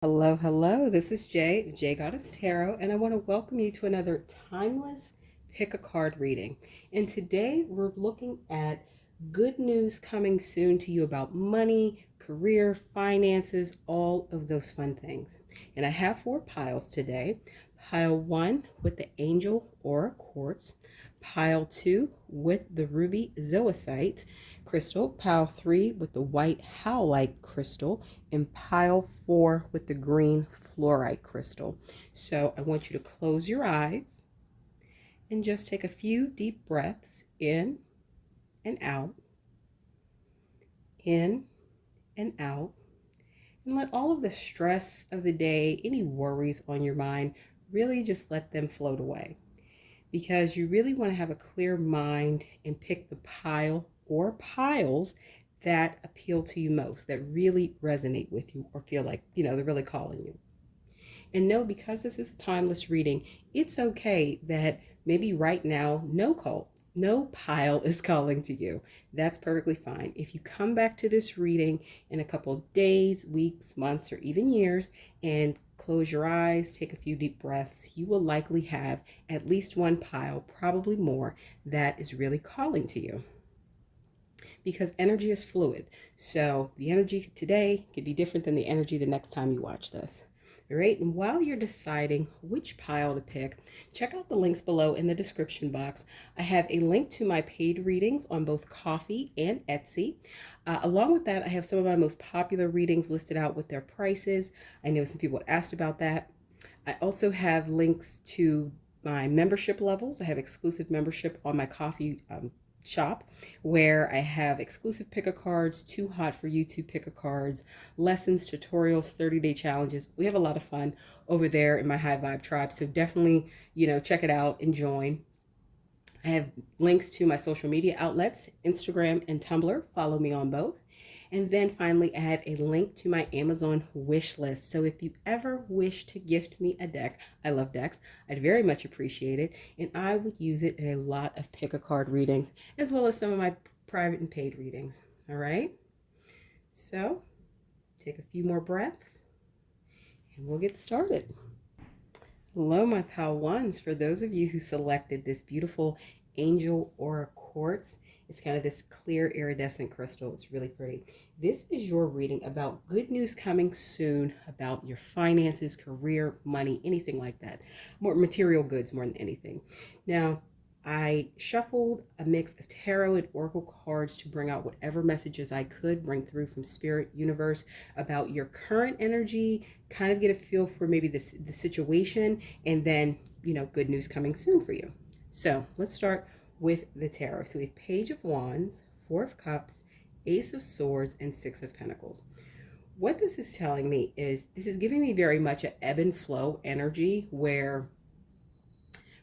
Hello, hello. This is Jay, jgoddesstarot, and I want to welcome you to another timeless pick a card reading. And today we're looking at good news coming soon to you about money, career, finances, all of those fun things. And I have four piles today. Pile one with the Angel Aura Quartz, pile two with the Ruby Zoesite crystal, pile three with the white Howlite crystal, and pile four with the green Fluorite crystal. So I want you to close your eyes and just take a few deep breaths in and out, in and out, and let all of the stress of the day, any worries on your mind, really just let them float away. Because you really want to have a clear mind and pick the pile or piles that appeal to you most, that really resonate with you or feel like, they're really calling you. And know, because this is a timeless reading, it's okay that maybe right now, no pile is calling to you. That's perfectly fine. If you come back to this reading in a couple of days, weeks, months, or even years, and close your eyes, take a few deep breaths, you will likely have at least one pile, probably more, that is really calling to you. Because energy is fluid. So the energy today could be different than the energy the next time you watch this. All right, and while you're deciding which pile to pick, check out the links below in the description box. I have a link to my paid readings on both Ko-fi and Etsy. Along with that, I have some of my most popular readings listed out with their prices. I know some people asked about that. I also have links to my membership levels. I have exclusive membership on my Ko-fi shop where I have exclusive picker cards, too hot for YouTube picker cards, lessons, tutorials, 30-day challenges. We have a lot of fun over there in my high vibe tribe. So definitely, check it out and join. I have links to my social media outlets, Instagram and Tumblr. Follow me on both. And then finally, I have a link to my Amazon wish list. So if you ever wish to gift me a deck, I love decks, I'd very much appreciate it. And I would use it in a lot of pick a card readings, as well as some of my private and paid readings. All right. So take a few more breaths and we'll get started. Hello, my pal ones. For those of you who selected this beautiful Angel Aura Quartz, it's kind of this clear iridescent crystal. It's really pretty. This is your reading about good news coming soon about your finances, career, money, anything like that. More material goods more than anything. Now, I shuffled a mix of tarot and oracle cards to bring out whatever messages I could bring through from spirit, universe, about your current energy, kind of get a feel for maybe the situation, and then, good news coming soon for you. So let's start with the tarot. So we have Page of Wands, Four of Cups, Ace of Swords, and Six of Pentacles. What this is telling me is this is giving me very much an ebb and flow energy where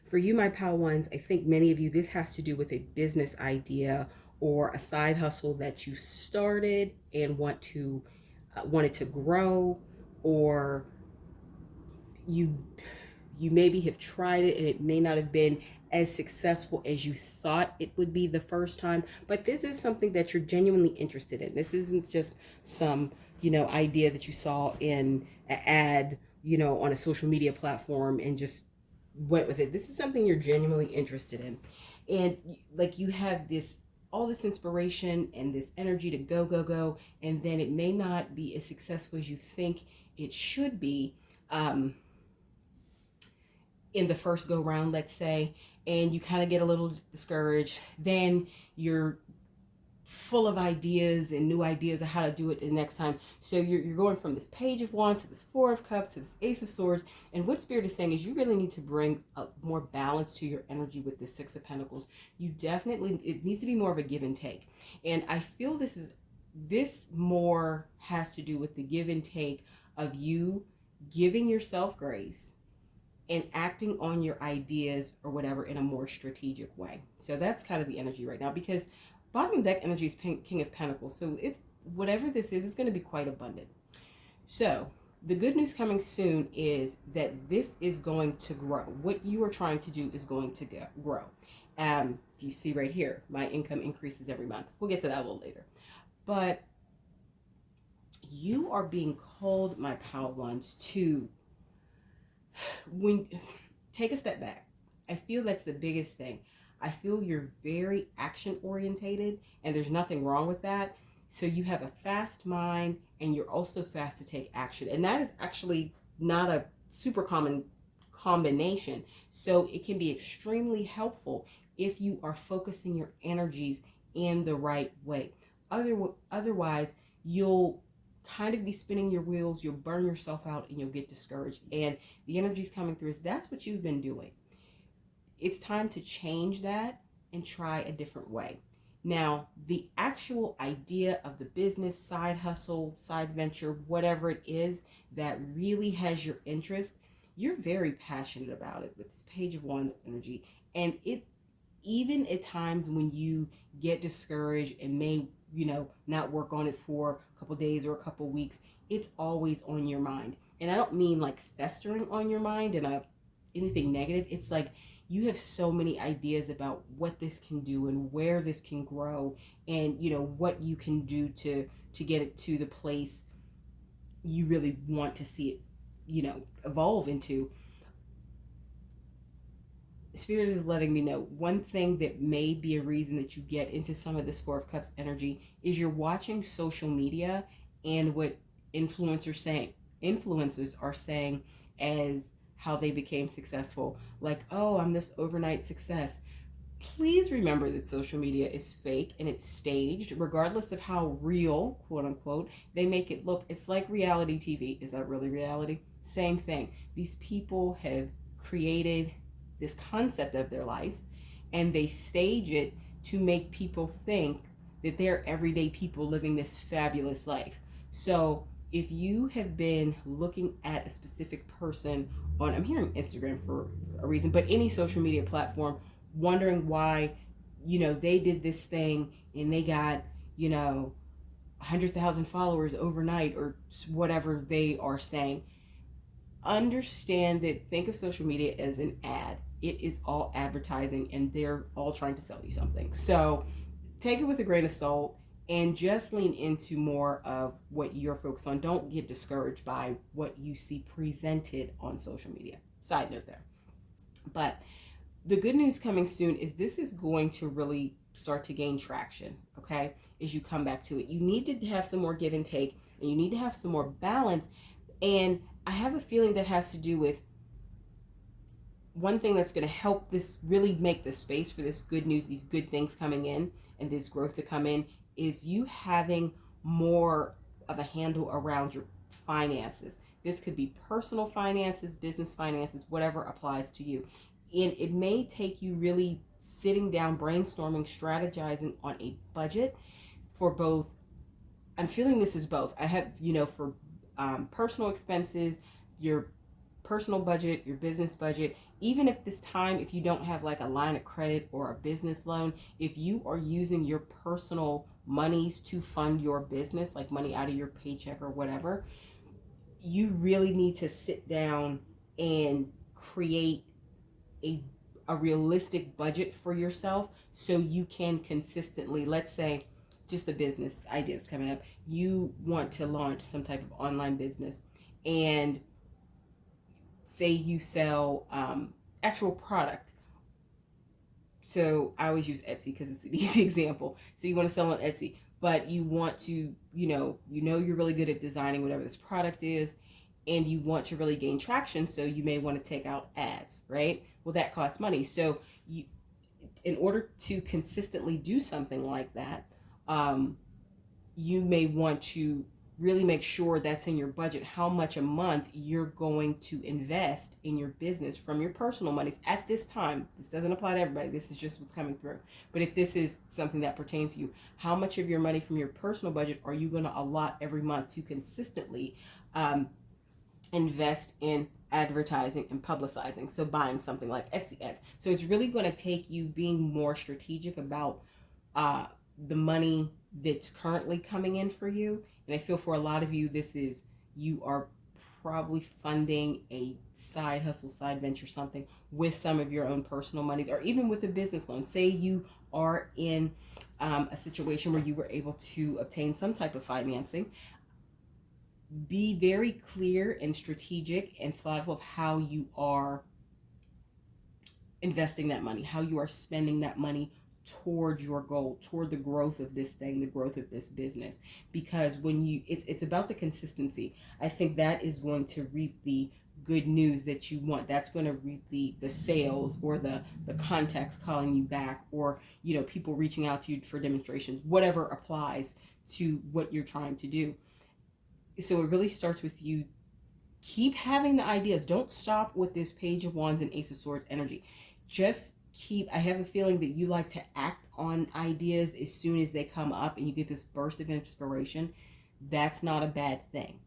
for you, my pal ones, I think many of you, this has to do with a business idea or a side hustle that you started and wanted to grow, or you maybe have tried it and it may not have been as successful as you thought it would be the first time, but this is something that you're genuinely interested in. This isn't just some, idea that you saw in an ad, on a social media platform and just went with it. This is something you're genuinely interested in. And like you have all this inspiration and this energy to go, and then it may not be as successful as you think it should be. In the first go round, let's say, and you kind of get a little discouraged, then you're full of ideas and new ideas of how to do it the next time. So you're going from this Page of Wands to this Four of Cups to this Ace of Swords. And what Spirit is saying is you really need to bring a more balance to your energy with this Six of Pentacles. It needs to be more of a give and take. And I feel this more has to do with the give and take of you giving yourself grace and acting on your ideas or whatever in a more strategic way. So that's kind of the energy right now, because bottom deck energy is King of Pentacles. So it's whatever this is, it's going to be quite abundant. So the good news coming soon is that this is going to grow. What you are trying to do is going to grow. If you see right here, my income increases every month. We'll get to that a little later. But you are being called, my pal ones, to when take a step back. I feel that's the biggest thing. I feel you're very action orientated, and there's nothing wrong with that. So you have a fast mind, and you're also fast to take action, and that is actually not a super common combination. So it can be extremely helpful if you are focusing your energies in the right way. Otherwise, you'll kind of be spinning your wheels, you'll burn yourself out, and you'll get discouraged. And the energy's coming through is that's what you've been doing. It's time to change that and try a different way. Now, the actual idea of the business, side hustle, side venture, whatever it is that really has your interest, you're very passionate about it with this Page of Wands energy. And it, even at times when you get discouraged and may, not work on it for a couple days or a couple weeks, it's always on your mind. And I don't mean like festering on your mind and anything negative. It's like you have so many ideas about what this can do and where this can grow, and what you can do to get it to the place you really want to see it evolve into. Spirit is letting me know one thing that may be a reason that you get into some of this Four of Cups energy is you're watching social media and what influencers are saying as how they became successful. Like, oh, I'm this overnight success. Please remember that social media is fake and it's staged, regardless of how real, quote unquote, they make it look. It's like reality TV. Is that really reality? Same thing. These people have created this concept of their life and they stage it to make people think that they're everyday people living this fabulous life. So if you have been looking at a specific person on, I'm hearing Instagram for a reason, but any social media platform, wondering why, they did this thing and they got, 100,000 followers overnight or whatever they are saying, understand that, think of social media as an ad. It is all advertising and they're all trying to sell you something. So take it with a grain of salt and just lean into more of what you're focused on. Don't get discouraged by what you see presented on social media. Side note there. But the good news coming soon is this is going to really start to gain traction, okay, as you come back to it. You need to have some more give and take, and you need to have some more balance. And I have a feeling that has to do with one thing that's going to help this really make the space for this good news, these good things coming in, and this growth to come in, is you having more of a handle around your finances. This could be personal finances, business finances, whatever applies to you. And it may take you really sitting down, brainstorming, strategizing on a budget for both. I'm feeling this is both. I have, for personal expenses, your personal budget, your business budget. Even if this time, if you don't have like a line of credit or a business loan, if you are using your personal monies to fund your business, like money out of your paycheck or whatever, you really need to sit down and create a realistic budget for yourself so you can consistently, let's say, just a business idea is coming up. You want to launch some type of online business, and say you sell actual product. So I always use Etsy because it's an easy example. So you want to sell on Etsy, but you want to, you're really good at designing whatever this product is, and you want to really gain traction. So you may want to take out ads, right? Well, that costs money. So you, in order to consistently do something like that, you may want to really make sure that's in your budget, how much a month you're going to invest in your business from your personal monies at this time. This doesn't apply to everybody. This is just what's coming through. But if this is something that pertains to you, how much of your money from your personal budget are you going to allot every month to consistently invest in advertising and publicizing? So buying something like Etsy ads. So it's really going to take you being more strategic about the money that's currently coming in for you. And I feel for a lot of you, you are probably funding a side hustle, side venture, something with some of your own personal monies, or even with a business loan. Say you are in a situation where you were able to obtain some type of financing. be very clear and strategic and thoughtful of how you are investing that money, how you are spending that money toward your goal, toward the growth of this thing, the growth of this business. Because when you, it's about the consistency. I think that is going to reap the good news that you want. That's going to reap the sales, or the contacts calling you back, or people reaching out to you for demonstrations, whatever applies to what you're trying to do. So it really starts with you. Keep having the ideas. Don't stop with this Page of Wands and Ace of Swords energy. Just keep, I have a feeling that you like to act on ideas as soon as they come up and you get this burst of inspiration. That's not a bad thing.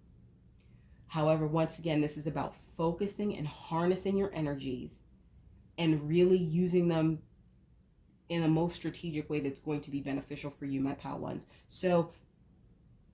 However, once again, this is about focusing and harnessing your energies and really using them in the most strategic way that's going to be beneficial for you, my pal ones. So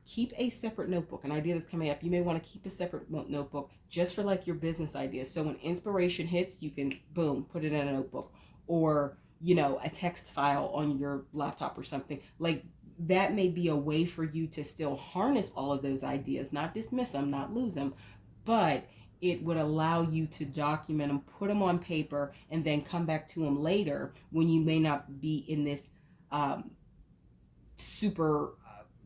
keep a separate notebook. An idea that's coming up, you may want to keep a separate notebook just for like your business ideas. So when inspiration hits, you can boom, put it in a notebook, or a text file on your laptop or something. Like that may be a way for you to still harness all of those ideas, not dismiss them, not lose them, but it would allow you to document them, put them on paper, and then come back to them later when you may not be in this super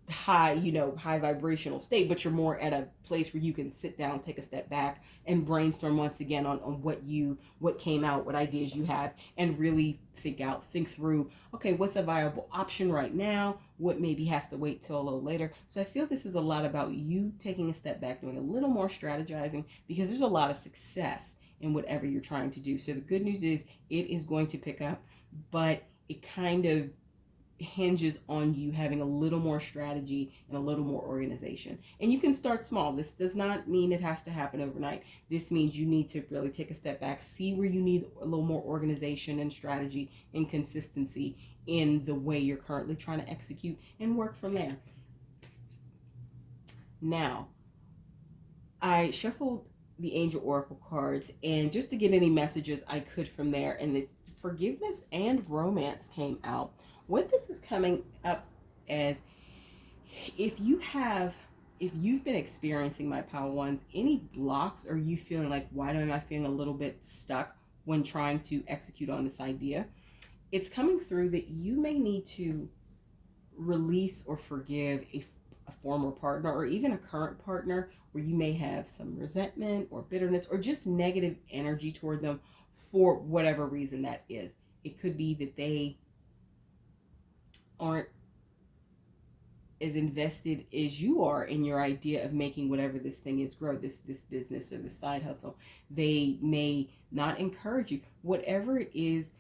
high, high vibrational state, but you're more at a place where you can sit down, take a step back, and brainstorm once again on what came out, what ideas you have, and really think through, okay, what's a viable option right now? What maybe has to wait till a little later? So I feel this is a lot about you taking a step back, doing a little more strategizing, because there's a lot of success in whatever you're trying to do. So the good news is it is going to pick up, but it kind of hinges on you having a little more strategy and a little more organization. And you can start small. This does not mean it has to happen overnight. This means you need to really take a step back, see where you need a little more organization and strategy and consistency in the way you're currently trying to execute, and work from there. Now, I shuffled the Angel Oracle cards, and just to get any messages I could from there, and the forgiveness and romance came out. What this is coming up as, if you've been experiencing, my power ones, any blocks, or you feeling like, why am I feeling a little bit stuck when trying to execute on this idea, it's coming through that you may need to release or forgive a former partner, or even a current partner, where you may have some resentment or bitterness or just negative energy toward them for whatever reason that is. It could be that they aren't as invested as you are in your idea of making whatever this thing is grow, this business or this side hustle. They may not encourage you, whatever it is.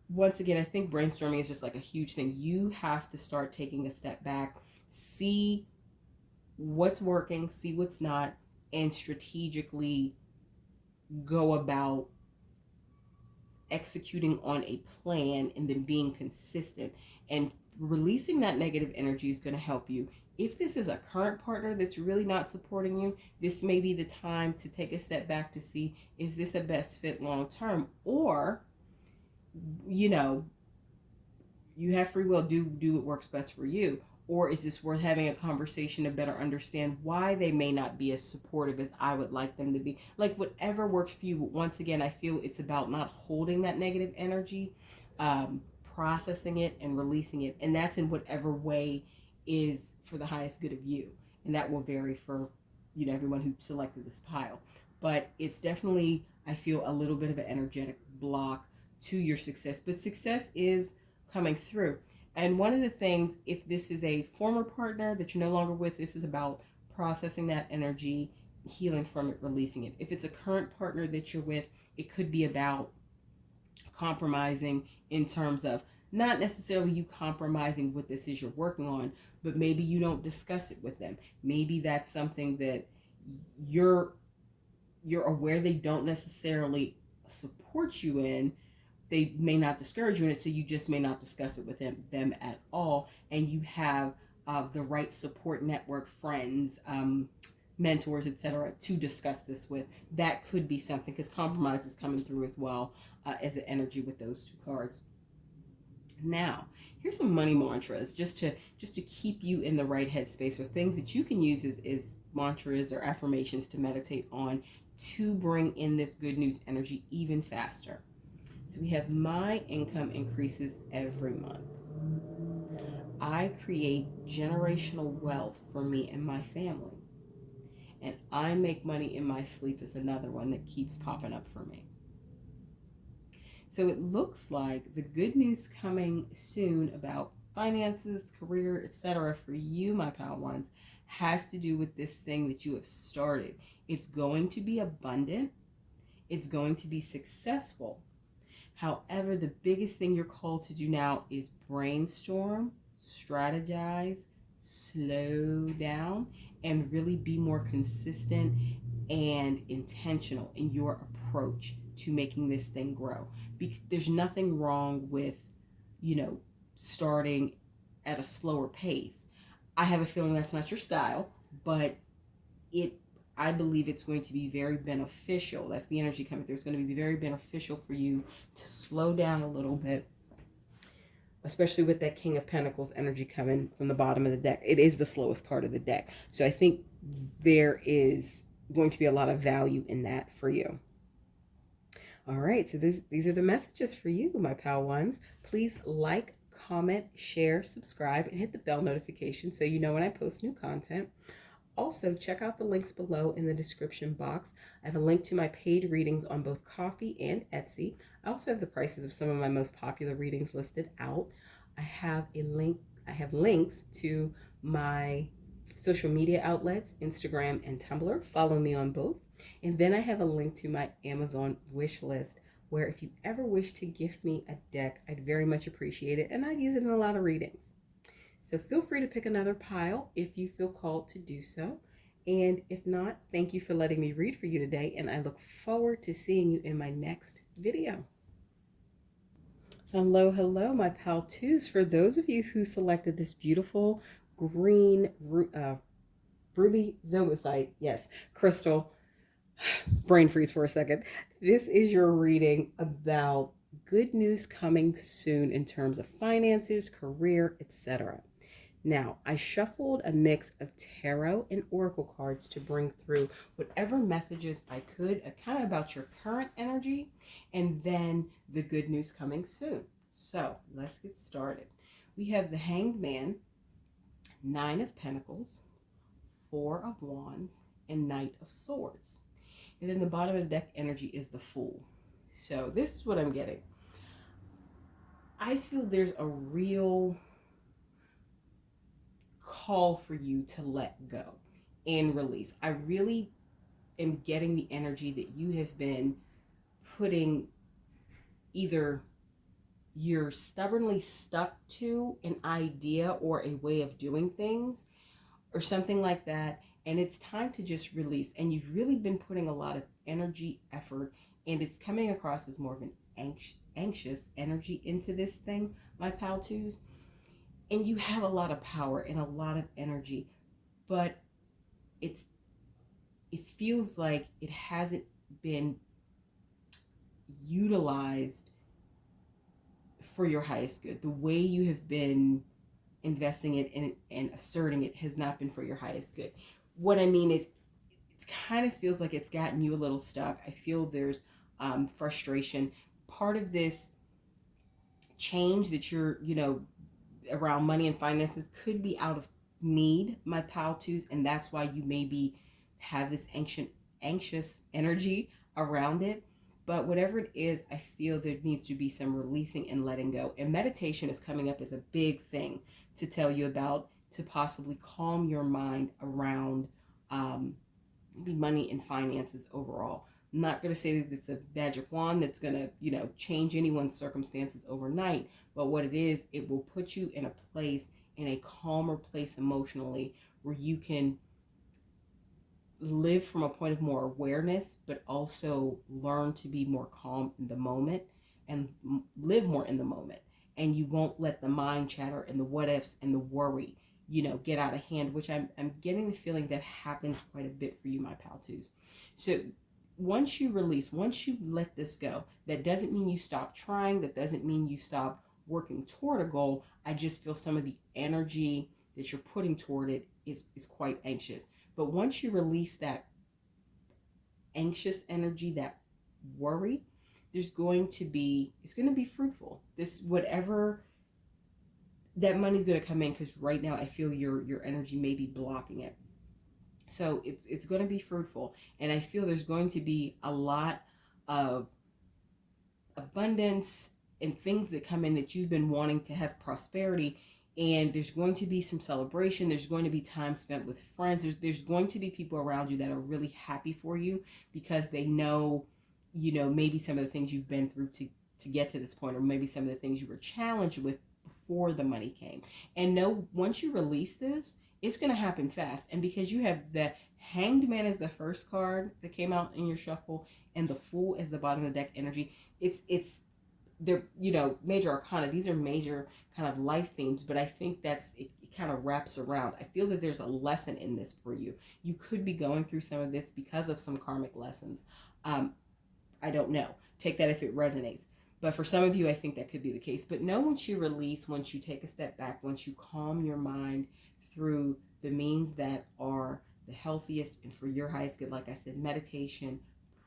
Once again, I think brainstorming is just like a huge thing. You have to start taking a step back, see what's working, see what's not, and strategically go about executing on a plan, and then being consistent. And releasing that negative energy is going to help you. If this is a current partner that's really not supporting you, this may be the time to take a step back to see, is this a best fit long term? Or, you have free will, do what works best for you. Or is this worth having a conversation to better understand why they may not be as supportive as I would like them to be? Like, whatever works for you. But once again, I feel it's about not holding that negative energy, processing it and releasing it. And that's in whatever way is for the highest good of you. And that will vary for, everyone who selected this pile. But it's definitely, I feel, a little bit of an energetic block to your success. But success is coming through. And one of the things, if this is a former partner that you're no longer with, this is about processing that energy, healing from it, releasing it. If it's a current partner that you're with, it could be about compromising in terms of not necessarily you compromising what this is you're working on, but maybe you don't discuss it with them. Maybe that's something that you're aware they don't necessarily support you in. They may not discourage you in it, so you just may not discuss it with them at all. And you have the right support network, friends, mentors, etc., to discuss this with. That could be something, because compromise is coming through as well as an energy with those two cards. Now, here's some money mantras just to keep you in the right headspace, or things that you can use as mantras or affirmations to meditate on to bring in this good news energy even faster. So we have: my income increases every month. I create generational wealth for me and my family. And I make money in my sleep is another one that keeps popping up for me. So it looks like the good news coming soon about finances, career, etc. for you, my pal ones, has to do with this thing that you have started. It's going to be abundant. It's going to be successful. However, the biggest thing you're called to do now is brainstorm, strategize, slow down, and really be more consistent and intentional in your approach to making this thing grow. Because there's nothing wrong with, starting at a slower pace. I have a feeling that's not your style, but it I believe it's going to be very beneficial. That's the energy coming through. It's going to be very beneficial for you to slow down a little bit, especially with that King of Pentacles energy coming from the bottom of the deck. It is the slowest card of the deck. So I think there is going to be a lot of value in that for you. All right, so these are the messages for you, my pal ones. Please like, comment, share, subscribe, and hit the bell notification so you know when I post new content. Also, check out the links below in the description box. I have a link to my paid readings on both Ko-fi and Etsy. I also have the prices of some of my most popular readings listed out. I have links to my social media outlets, Instagram and Tumblr. Follow me on both. And then I have a link to my Amazon wish list, where if you ever wish to gift me a deck, I'd very much appreciate it, and I use it in a lot of readings. So feel free to pick another pile if you feel called to do so. And if not, thank you for letting me read for you today, and I look forward to seeing you in my next video. Hello, hello, my pal twos. For those of you who selected this beautiful green ruby Zoesite, yes, crystal, brain freeze for a second. This is your reading about good news coming soon in terms of finances, career, etc. Now, I shuffled a mix of tarot and oracle cards to bring through whatever messages I could, kind of about your current energy, and then the good news coming soon. So let's get started. We have the Hanged Man, Nine of Pentacles, Four of Wands, and Knight of Swords. And then the bottom of the deck energy is the Fool. So this is what I'm getting. I feel there's a real call for you to let go and release. I really am getting the energy that you have been putting, either you're stubbornly stuck to an idea or a way of doing things or something like that, and it's time to just release. And you've really been putting a lot of energy, effort, and it's coming across as more of an anxious energy into this thing, my pal twos. And you have a lot of power and a lot of energy, but it feels like it hasn't been utilized for your highest good. The way you have been investing it and asserting it has not been for your highest good. What I mean is, it kind of feels like it's gotten you a little stuck. I feel there's frustration. Part of this change that you're, around money and finances could be out of need, my pal twos, and that's why you maybe have this anxious energy around it. But whatever it is, I feel there needs to be some releasing and letting go. And meditation is coming up as a big thing to tell you about, to possibly calm your mind around maybe money and finances overall. I'm not going to say that it's a magic wand that's going to, change anyone's circumstances overnight. But what it is, it will put you in a place, in a calmer place emotionally, where you can live from a point of more awareness, but also learn to be more calm in the moment and live more in the moment. And you won't let the mind chatter and the what ifs and the worry, get out of hand, which I'm getting the feeling that happens quite a bit for you, my pal twos. So once you release, once you let this go, that doesn't mean you stop trying. That doesn't mean you stop working toward a goal. I just feel some of the energy that you're putting toward it is quite anxious. But once you release that anxious energy, that worry, it's going to be fruitful. This, whatever, that money's going to come in, because right now I feel your energy may be blocking it. So it's going to be fruitful, and I feel there's going to be a lot of abundance and things that come in that you've been wanting to have prosperity. And there's going to be some celebration. There's going to be time spent with friends. There's going to be people around you that are really happy for you, because they know, maybe some of the things you've been through to get to this point, or maybe some of the things you were challenged with before the money came. And know, once you release this, it's going to happen fast. And because you have the Hanged Man as the first card that came out in your shuffle, and the Fool as the bottom of the deck energy, it's they're, major arcana. These are major kind of life themes, but I think it kind of wraps around. I feel that there's a lesson in this for you. You could be going through some of this because of some karmic lessons. I don't know. Take that if it resonates. But for some of you, I think that could be the case. But know, once you release, once you take a step back, once you calm your mind through the means that are the healthiest and for your highest good, like I said, meditation,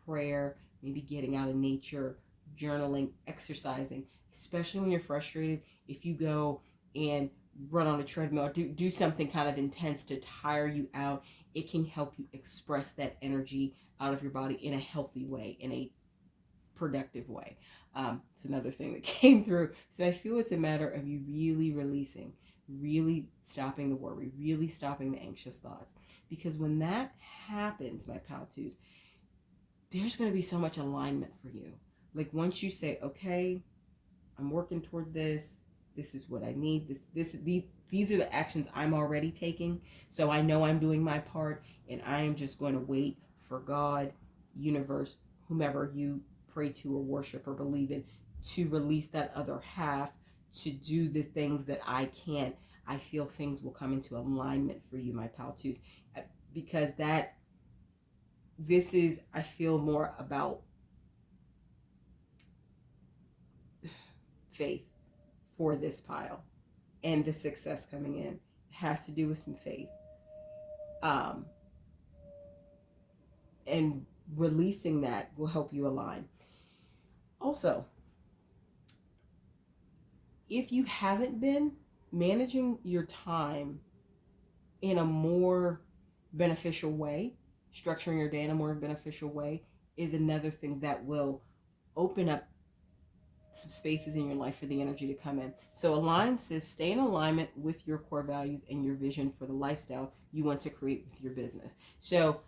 prayer, maybe getting out in nature, journaling, exercising, especially when you're frustrated. If you go and run on a treadmill, or do something kind of intense to tire you out, it can help you express that energy out of your body in a healthy way, in a productive way. It's another thing that came through. So I feel it's a matter of you really releasing, really stopping the worry, really stopping the anxious thoughts. Because when that happens, my pal twos, there's going to be so much alignment for you. Like, once you say, okay, I'm working toward this. This is what I need. These are the actions I'm already taking. So I know I'm doing my part, and I am just going to wait for God, universe, whomever you pray to or worship or believe in, to release that other half, to do the things that I can't. I feel things will come into alignment for you, my pal twos, because this is, I feel, more about faith for this pile, and the success coming in. It has to do with some faith. And releasing that will help you align. Also, if you haven't been managing your time in a more beneficial way, structuring your day in a more beneficial way is another thing that will open up some spaces in your life for the energy to come in. So align says stay in alignment with your core values and your vision for the lifestyle you want to create with your business. So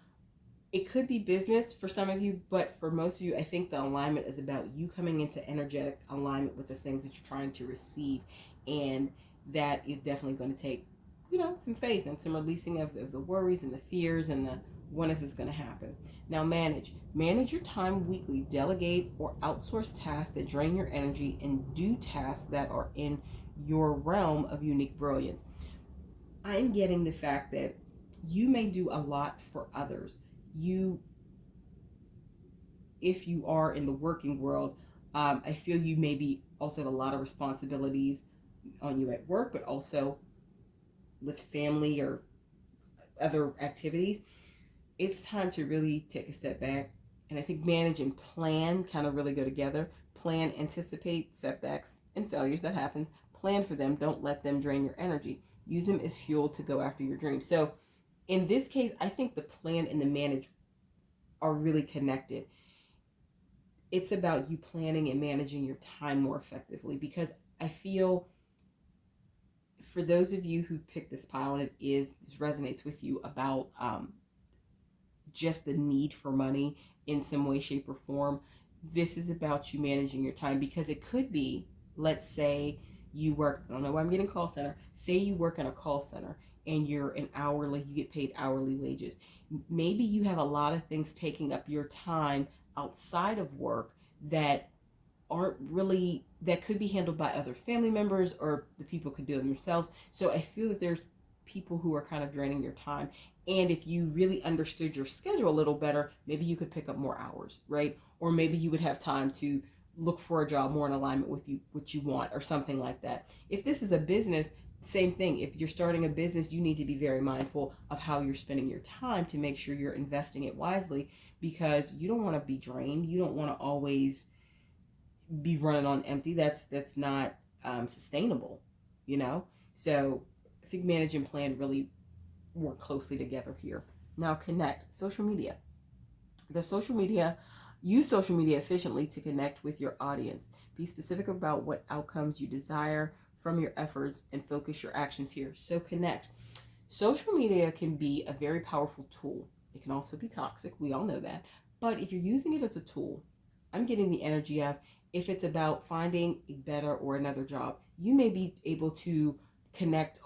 it could be business for some of you, but for most of you, I think the alignment is about you coming into energetic alignment with the things that you're trying to receive. And that is definitely going to take, some faith and some releasing of the worries and the fears and the when is this going to happen. Now, manage your time weekly. Delegate or outsource tasks that drain your energy, and do tasks that are in your realm of unique brilliance. I'm getting the fact that you may do a lot for others. If you are in the working world, I feel you maybe also have a lot of responsibilities on you at work, but also with family or other activities. It's time to really take a step back. And I think manage and plan kind of really go together. Plan, anticipate setbacks and failures that happens. Plan for them. Don't let them drain your energy. Use them as fuel to go after your dreams. So in this case, I think the plan and the manage are really connected. It's about you planning and managing your time more effectively, because I feel for those of you who picked this pile and this resonates with you about just the need for money in some way, shape, or form, this is about you managing your time. Because it could be, let's say you work, I don't know why I'm getting call center, say you work in a call center and you're you get paid hourly wages. Maybe you have a lot of things taking up your time outside of work that could be handled by other family members, or the people could do it themselves. So I feel that there's people who are kind of draining your time. And if you really understood your schedule a little better, maybe you could pick up more hours, right? Or maybe you would have time to look for a job more in alignment with you, what you want, or something like that. If this is a business, same thing. If you're starting a business, you need to be very mindful of how you're spending your time to make sure you're investing it wisely, because you don't want to be drained. You don't want to always be running on empty. That's not sustainable, you know. So I think manage and plan really work closely together here. Now, connect. Social media. The social media, use social media efficiently to connect with your audience. Be specific about what outcomes you desire from your efforts and focus your actions here. So connect. Social media can be a very powerful tool. It can also be toxic. We all know that. But if you're using it as a tool, I'm getting the energy of, if it's about finding a better or another job, you may be able to connect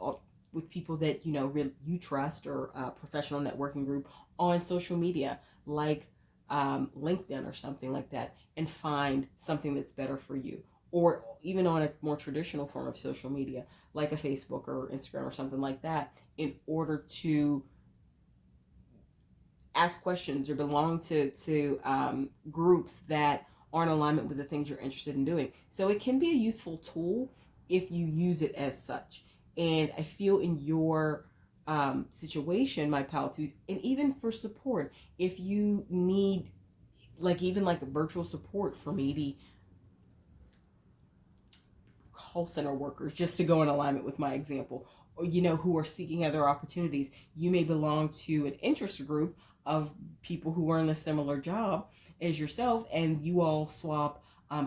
with people that you know really you trust, or a professional networking group on social media, like LinkedIn or something like that, and find something that's better for you. Or even on a more traditional form of social media, like a Facebook or Instagram or something like that, in order to ask questions or belong to groups that are in alignment with the things you're interested in doing. So it can be a useful tool if you use it as such. And I feel in your situation, my pal twos, and even for support, if you need even like virtual support for maybe call center workers, just to go in alignment with my example, or who are seeking other opportunities, you may belong to an interest group of people who are in a similar job as yourself, and you all swap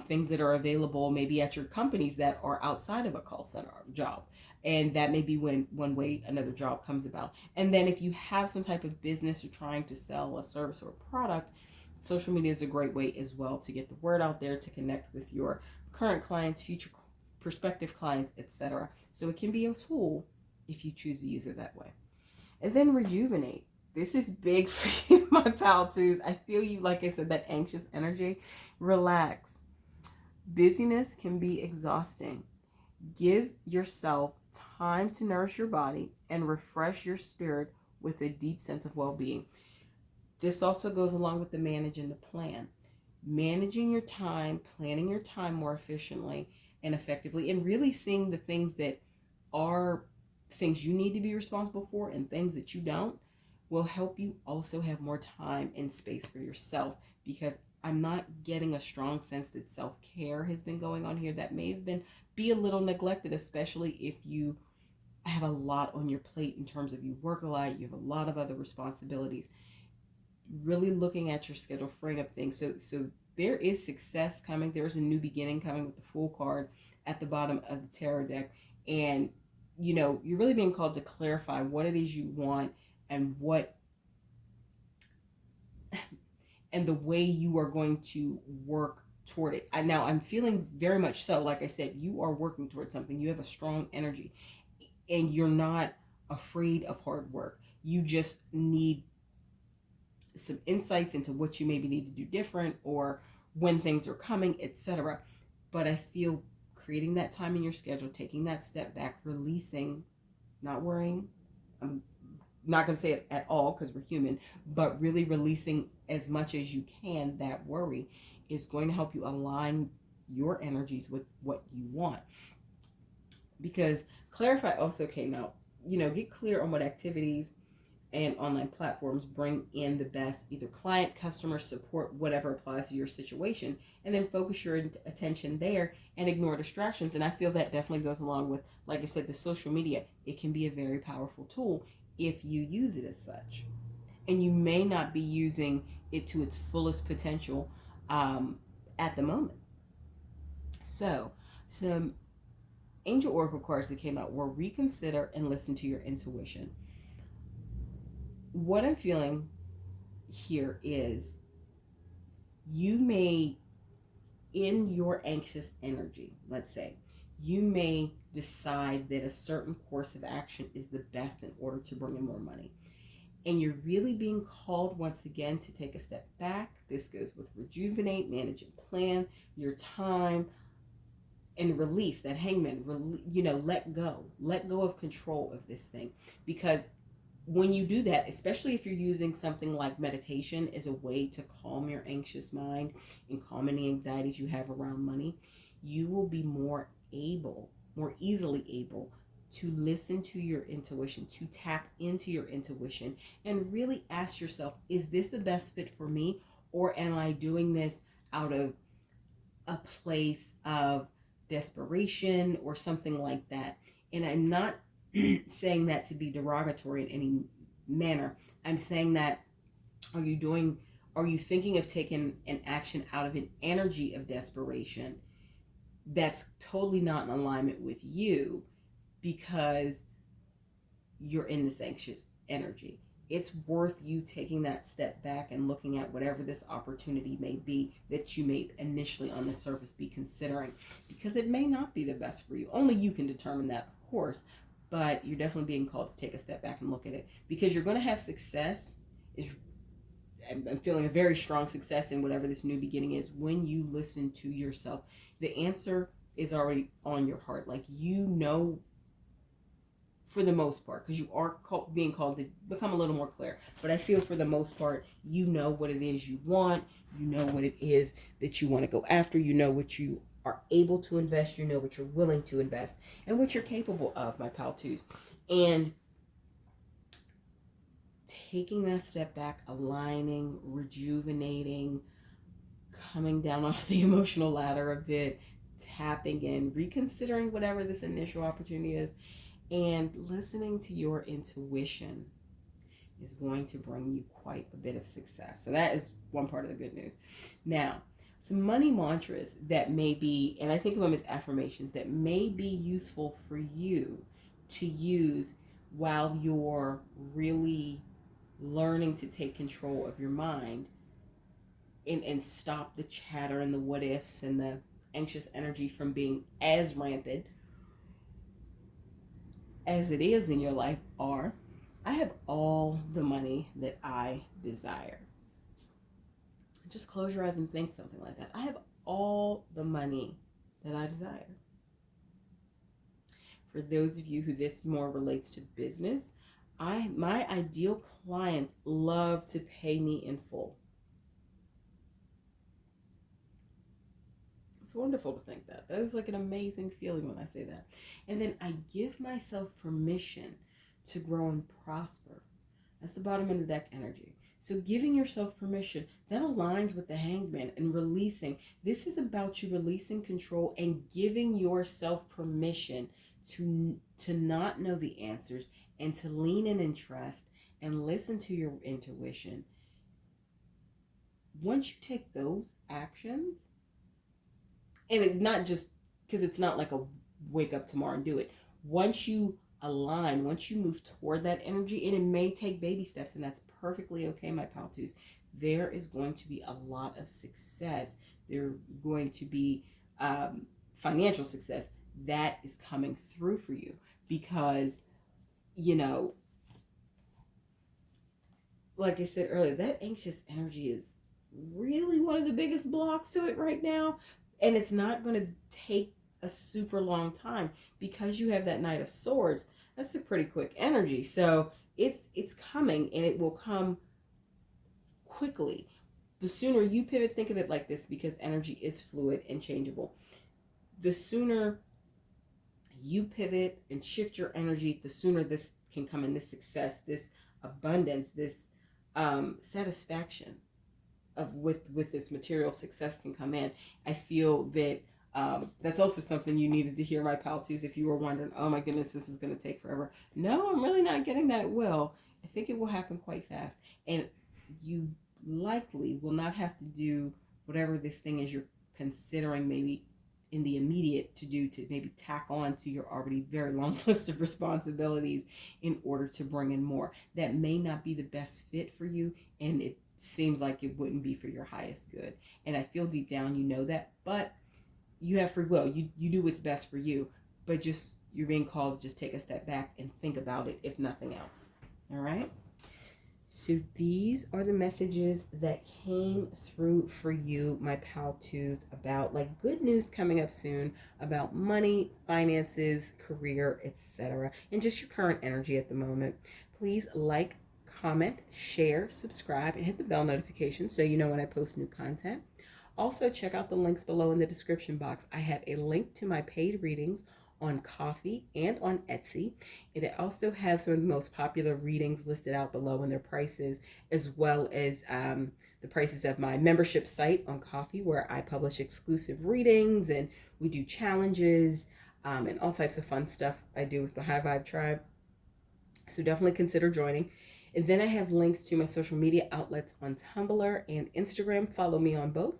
things that are available maybe at your companies that are outside of a call center job. And that may be one way another job comes about. And then if you have some type of business, you're trying to sell a service or a product, social media is a great way as well to get the word out there, to connect with your current clients, future prospective clients, etc. So it can be a tool if you choose to use it that way. And then rejuvenate. This is big for you, my pal twos. I feel you, like I said, that anxious energy. Relax. Busyness can be exhausting. Give yourself time to nourish your body and refresh your spirit with a deep sense of well-being. This also goes along with the manage and the plan. Managing your time, planning your time more efficiently and effectively, and really seeing the things that are things you need to be responsible for and things that you don't, will help you also have more time and space for yourself, because I'm not getting a strong sense that self-care has been going on here. That may have been be a little neglected, especially if you have a lot on your plate in terms of you work a lot, you have a lot of other responsibilities. Really looking at your schedule, freeing up things. So there is success coming. There's a new beginning coming with the Fool card at the bottom of the tarot deck. And, you're really being called to clarify what it is you want and and the way you are going to work toward it. Now I'm feeling very much so, like I said, you are working towards something. You have a strong energy and you're not afraid of hard work. You just need some insights into what you maybe need to do different, or when things are coming, etc. But I feel creating that time in your schedule, taking that step back, releasing, not worrying. I'm not going to say it at all because we're human, but really releasing as much as you can that worry is going to help you align your energies with what you want. Because clarify also came out, get clear on what activities and online platforms bring in the best, either client, customer support, whatever applies to your situation, and then focus your attention there and ignore distractions. And I feel that definitely goes along with, like I said, the social media. It can be a very powerful tool if you use it as such, and you may not be using it to its fullest potential at the moment. So some angel oracle cards that came out were reconsider and listen to your intuition. What I'm feeling here is you may, in your anxious energy, let's say, you may decide that a certain course of action is the best in order to bring in more money. And you're really being called once again to take a step back. This goes with rejuvenate, manage and plan your time, and release that hangman, let go of control of this thing. Because when you do that, especially if you're using something like meditation as a way to calm your anxious mind and calm any anxieties you have around money, you will be more easily able to listen to your intuition, to tap into your intuition, and really ask yourself, is this the best fit for me? Or am I doing this out of a place of desperation or something like that? And I'm not saying that to be derogatory in any manner. I'm saying that, are you thinking of taking an action out of an energy of desperation that's totally not in alignment with you because you're in this anxious energy? It's worth you taking that step back and looking at whatever this opportunity may be that you may initially on the surface be considering, because it may not be the best for you. Only you can determine that, of course, but you're definitely being called to take a step back and look at it, because you're going to have success. I'm feeling a very strong success in whatever this new beginning is when you listen to yourself. The answer is already on your heart. Like, you know, for the most part, because you are being called to become a little more clear. But I feel for the most part, you know what it is you want. You know what it is that you want to go after. You know what you are able to invest. You know what you're willing to invest and what you're capable of, my pal twos. And taking that step back, aligning, rejuvenating, coming down off the emotional ladder a bit, tapping in, reconsidering whatever this initial opportunity is, and listening to your intuition is going to bring you quite a bit of success. So that is one part of the good news. Now, some money mantras that may be, and I think of them as affirmations, that may be useful for you to use while you're really learning to take control of your mind and stop the chatter and the what ifs and the anxious energy from being as rampant as it is in your life. Are, I have all the money that I desire. Just close your eyes and think something like that. I have all the money that I desire. For those of you who this more relates to business, my ideal clients love to pay me in full. It's wonderful to think that. That is like an amazing feeling when I say that. And then I give myself permission to grow and prosper. That's the bottom of the deck energy. So giving yourself permission, that aligns with the Hangman and releasing. This is about you releasing control and giving yourself permission to not know the answers and to lean in and trust and listen to your intuition. Once you take those actions, and it, not just because it's not like a wake up tomorrow and do it. Once you align, once you move toward that energy, and it may take baby steps, and that's perfectly okay, my pal twos, there is going to be a lot of success. There's going to be financial success that is coming through for you, because, you know, like I said earlier, that anxious energy is really one of the biggest blocks to it right now. And it's not going to take a super long time because you have that Knight of Swords. That's a pretty quick energy. So it's coming, and it will come quickly. The sooner you pivot, think of it like this, because energy is fluid and changeable. The sooner you pivot and shift your energy, the sooner this can come in, this success, this abundance, this satisfaction of with this material success can come in. I feel that that's also something you needed to hear, my pal twos, if you were wondering, oh my goodness, this is going to take forever. No, I'm really not getting that it will. I think it will happen quite fast, and you likely will not have to do whatever this thing is you're considering maybe in the immediate to do, to maybe tack on to your already very long list of responsibilities in order to bring in more. That may not be the best fit for you, and it seems like it wouldn't be for your highest good. And I feel deep down you know that, but you have free will. You do what's best for you, but just you're being called to just take a step back and think about it, if nothing else. All right? So these are the messages that came through for you, my pal twos, about like good news coming up soon about money, finances, career, etc., and just your current energy at the moment. Please like, comment, share, subscribe, and hit the bell notification so you know when I post new content. Also, check out the links below in the description box. I have a link to my paid readings on Ko-fi and on Etsy. And I also have some of the most popular readings listed out below and their prices, as well as the prices of my membership site on Ko-fi, where I publish exclusive readings and we do challenges and all types of fun stuff I do with the High Vibe Tribe. So definitely consider joining. And then I have links to my social media outlets on Tumblr and Instagram. Follow me on both.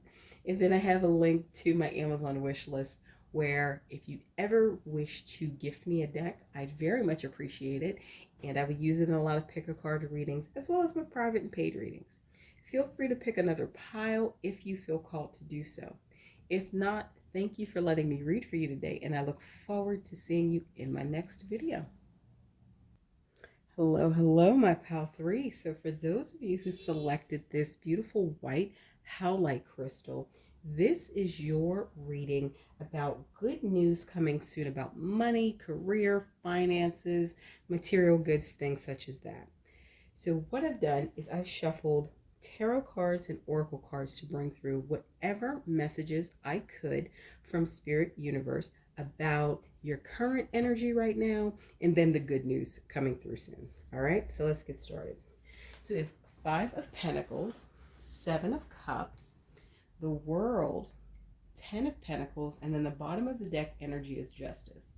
And then I have a link to my Amazon wish list, where if you ever wish to gift me a deck, I'd very much appreciate it. And I would use it in a lot of pick a card readings, as well as my private and paid readings. Feel free to pick another pile if you feel called to do so. If not, thank you for letting me read for you today, and I look forward to seeing you in my next video. Hello, my pal 3. So for those of you who selected this beautiful white Howlite crystal, this is your reading about good news coming soon about money, career, finances, material goods, things such as that. So what I've done is I've shuffled tarot cards and oracle cards to bring through whatever messages I could from Spirit Universe about your current energy right now, and then the good news coming through soon. All right, so let's get started. So we have 5 of Pentacles, 7 of Cups, the World, 10 of Pentacles, and then the bottom of the deck energy is Justice.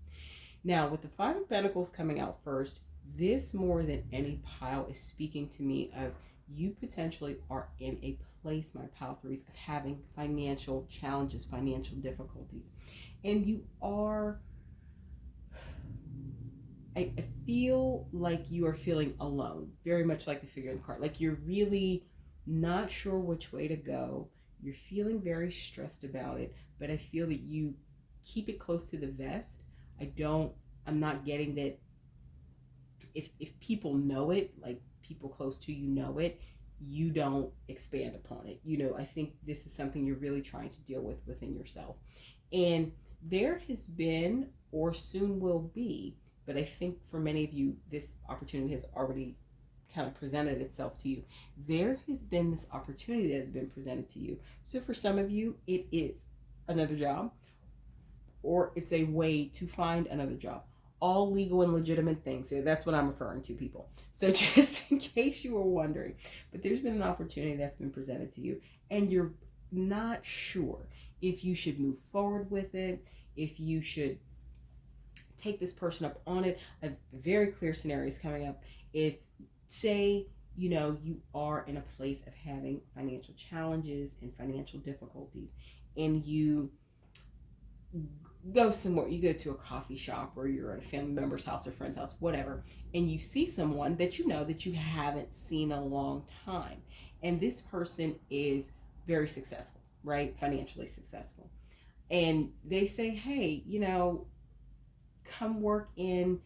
Now, with the 5 of Pentacles coming out first, this more than any pile is speaking to me of you potentially are in a place, my pile 3s, of having financial challenges, financial difficulties. And you are, I feel like you are feeling alone, very much like the figure in the card. Like you're really not sure which way to go. You're feeling very stressed about it, but I feel that you keep it close to the vest. I'm not getting that if people know it, like people close to you know it, you don't expand upon it. I think this is something you're really trying to deal with within yourself. And there has been, or soon will be, but I think for many of you, this opportunity has already kind of presented itself to you. There has been this opportunity that has been presented to you. So for some of you, it is another job, or it's a way to find another job. All legal and legitimate things. So that's what I'm referring to, people. So just in case you were wondering, but there's been an opportunity that's been presented to you, and you're not sure if you should move forward with it, if you should take this person up on it. A very clear scenario is coming up is, say, you are in a place of having financial challenges and financial difficulties, and you go somewhere, you go to a coffee shop, or you're at a family member's house or friend's house, whatever, and you see someone that that you haven't seen in a long time, and this person is very successful, right? Financially successful. And they say, hey, come work in,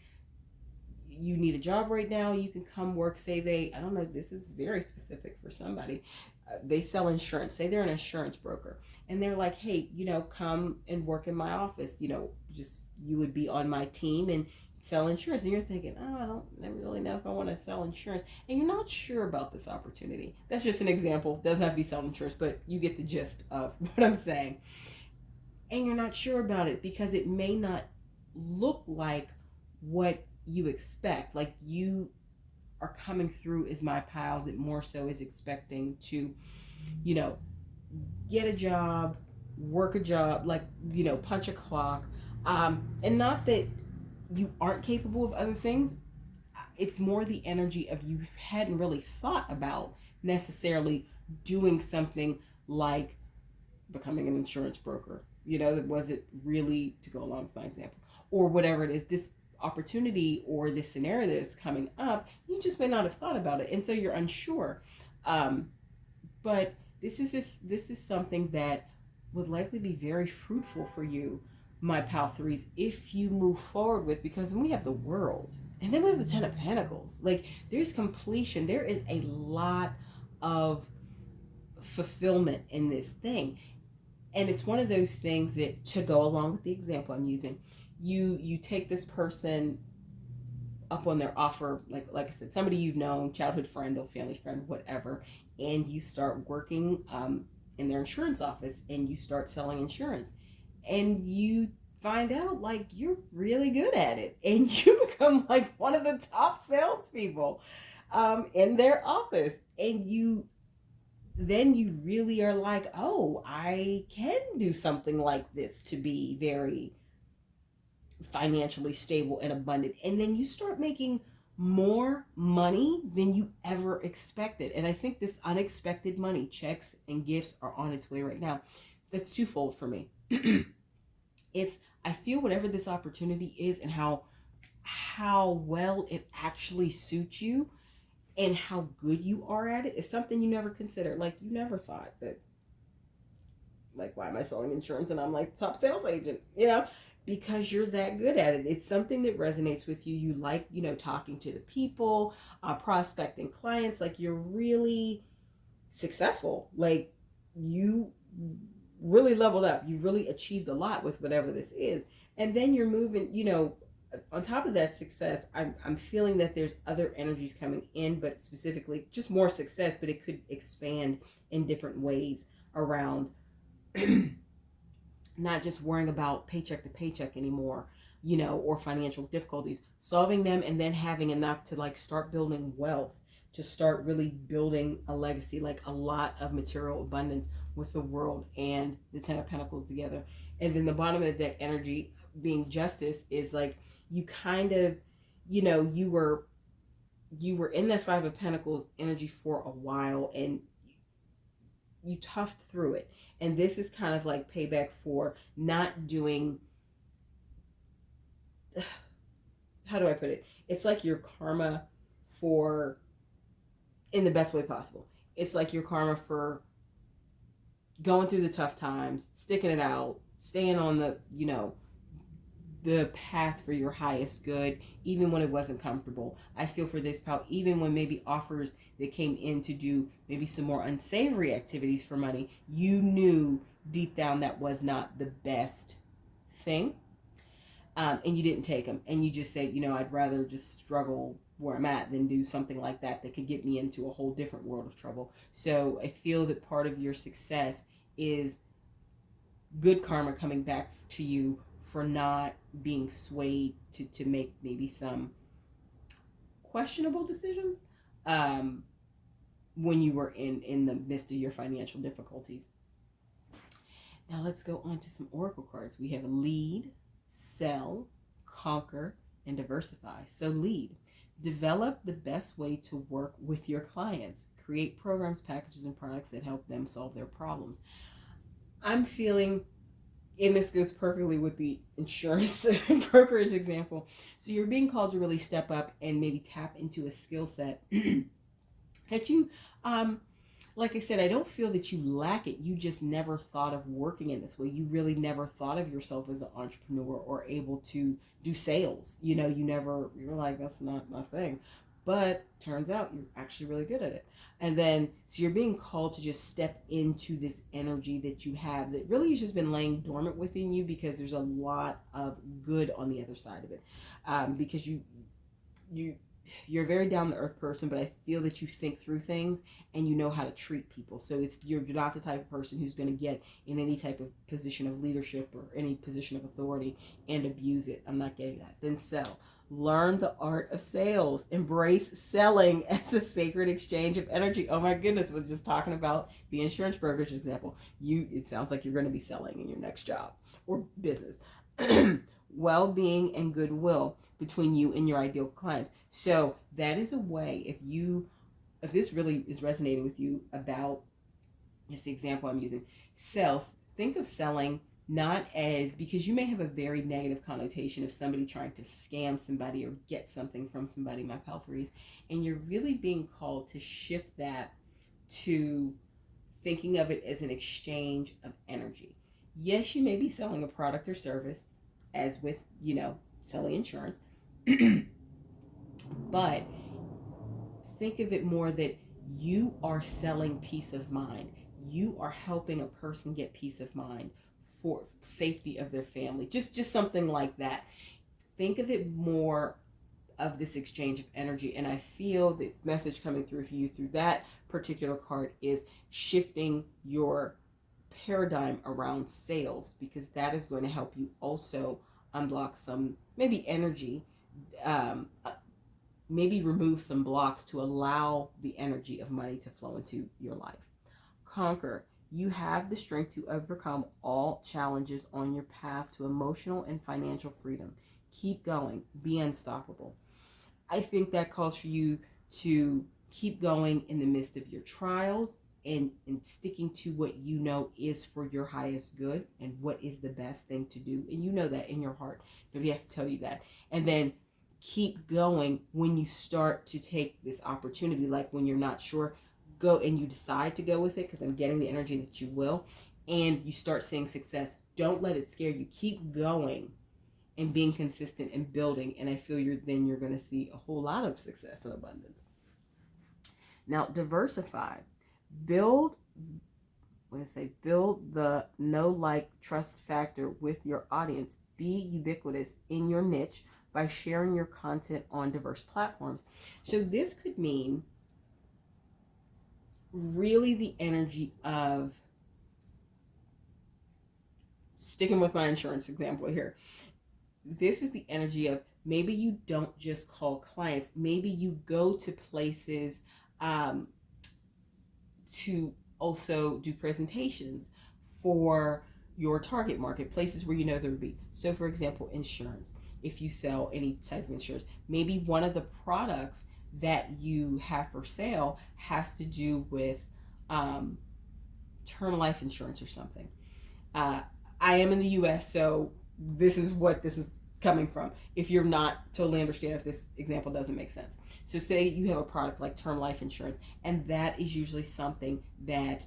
you need a job right now, you can come work. Say I don't know, this is very specific for somebody. They sell insurance. Say they're an insurance broker, and they're like, hey, come and work in my office. You would be on my team and sell insurance. And you're thinking, oh, I don't really know if I want to sell insurance. And you're not sure about this opportunity. That's just an example. Doesn't have to be selling insurance, but you get the gist of what I'm saying. And you're not sure about it because it may not look like what you expect. Like you are coming through as my pile that more so is expecting to, get a job, work a job, like, punch a clock. And not that you aren't capable of other things. It's more the energy of you hadn't really thought about necessarily doing something like becoming an insurance broker. That wasn't really to go along with my example, or whatever it is. This opportunity or this scenario that is coming up, you just may not have thought about it, and so you're unsure. But this is something that would likely be very fruitful for you, my pal 3s, if you move forward with, because when we have the World and then we have the 10 of Pentacles, like there's completion, there is a lot of fulfillment in this thing. And it's one of those things that, to go along with the example I'm using, you take this person up on their offer, like I said, somebody you've known, childhood friend or family friend, whatever, and you start working in their insurance office and you start selling insurance, and you find out like you're really good at it, and you become like one of the top salespeople in their office, and you really are like, oh, I can do something like this to be very financially stable and abundant. And then you start making more money than you ever expected. And I think this unexpected money, checks and gifts, are on its way right now. That's twofold for me. It's, I feel whatever this opportunity is and how well it actually suits you and how good you are at it is something you never considered. Like, you never thought that, like, why am I selling insurance and I'm like top sales agent, because you're that good at it. It's something that resonates with you. You like, talking to the people, prospecting clients. Like, you're really successful. Like, you really leveled up. You really achieved a lot with whatever this is. And then you're moving, on top of that success, I'm feeling that there's other energies coming in, but specifically just more success, but it could expand in different ways around not just worrying about paycheck to paycheck anymore, or financial difficulties, solving them, and then having enough to like start building wealth, to start really building a legacy, like a lot of material abundance with the world and the Ten of Pentacles together. And then the bottom of the deck energy being justice is like, you kind of, you were in that Five of Pentacles energy for a while, and you toughed through it. And this is kind of like payback for not doing, how do I put it? It's like your karma for, in the best way possible. It's like your karma for going through the tough times, sticking it out, staying on the path for your highest good, even when it wasn't comfortable. I feel for this, pal, even when maybe offers that came in to do maybe some more unsavory activities for money, you knew deep down that was not the best thing. And you didn't take them. And you just said, I'd rather just struggle where I'm at than do something like that could get me into a whole different world of trouble. So I feel that part of your success is good karma coming back to you for not being swayed to make maybe some questionable decisions when you were in the midst of your financial difficulties. Now let's go on to some oracle cards. We have lead, sell, conquer, and diversify. So lead, develop the best way to work with your clients. Create programs, packages, and products that help them solve their problems. I'm feeling, and this goes perfectly with the insurance brokerage example. So you're being called to really step up and maybe tap into a skill set that you, like I said, I don't feel that you lack it. You just never thought of working in this way. You really never thought of yourself as an entrepreneur or able to do sales. You're like, that's not my thing. But turns out you're actually really good at it. And then, so you're being called to just step into this energy that you have that really has just been laying dormant within you, because there's a lot of good on the other side of it. Because you're a very down to earth person, but I feel that you think through things and you know how to treat people. So you're not the type of person who's going to get in any type of position of leadership or any position of authority and abuse it. I'm not getting that. Then sell. Learn the art of sales. Embrace selling as a sacred exchange of energy. Oh my goodness, we're just talking about the insurance brokerage example. It sounds like you're going to be selling in your next job or business. Well-being and goodwill between you and your ideal clients. So that is a way, if this really is resonating with you about, just the example I'm using, sales, think of selling not as, because you may have a very negative connotation of somebody trying to scam somebody or get something from somebody, my pal Threes, and you're really being called to shift that to thinking of it as an exchange of energy. Yes, you may be selling a product or service, as with, selling insurance, but think of it more that you are selling peace of mind. You are helping a person get peace of mind for safety of their family. Just something like that. Think of it more of this exchange of energy. And I feel the message coming through for you through that particular card is shifting your paradigm around sales, because that is going to help you also unblock some maybe energy, um, maybe remove some blocks to allow the energy of money to flow into your life. Conquer. You have the strength to overcome all challenges on your path to emotional and financial freedom. Keep going. Be unstoppable. I think that calls for you to keep going in the midst of your trials, and sticking to what you know is for your highest good and what is the best thing to do. And you know that in your heart. Nobody has to tell you that. And then keep going when you start to take this opportunity, like when you're not sure, go and you decide to go with it, because I'm getting the energy that you will, and you start seeing success. Don't let it scare you. Keep going and being consistent and building, and I feel you're going to see a whole lot of success and abundance. Now, diversify. Build the know, like, trust factor with your audience. Be ubiquitous in your niche by sharing your content on diverse platforms. So this could mean really the energy of, sticking with my insurance example here, this is the energy of maybe you don't just call clients, maybe you go to places to also do presentations for your target market, places where you know there would be. So for example, insurance. If you sell any type of insurance, maybe one of the products that you have for sale has to do with term life insurance or something. I am in the US, so this is what this is coming from. If you're not totally understand if this example doesn't make sense. So say you have a product like term life insurance, and that is usually something that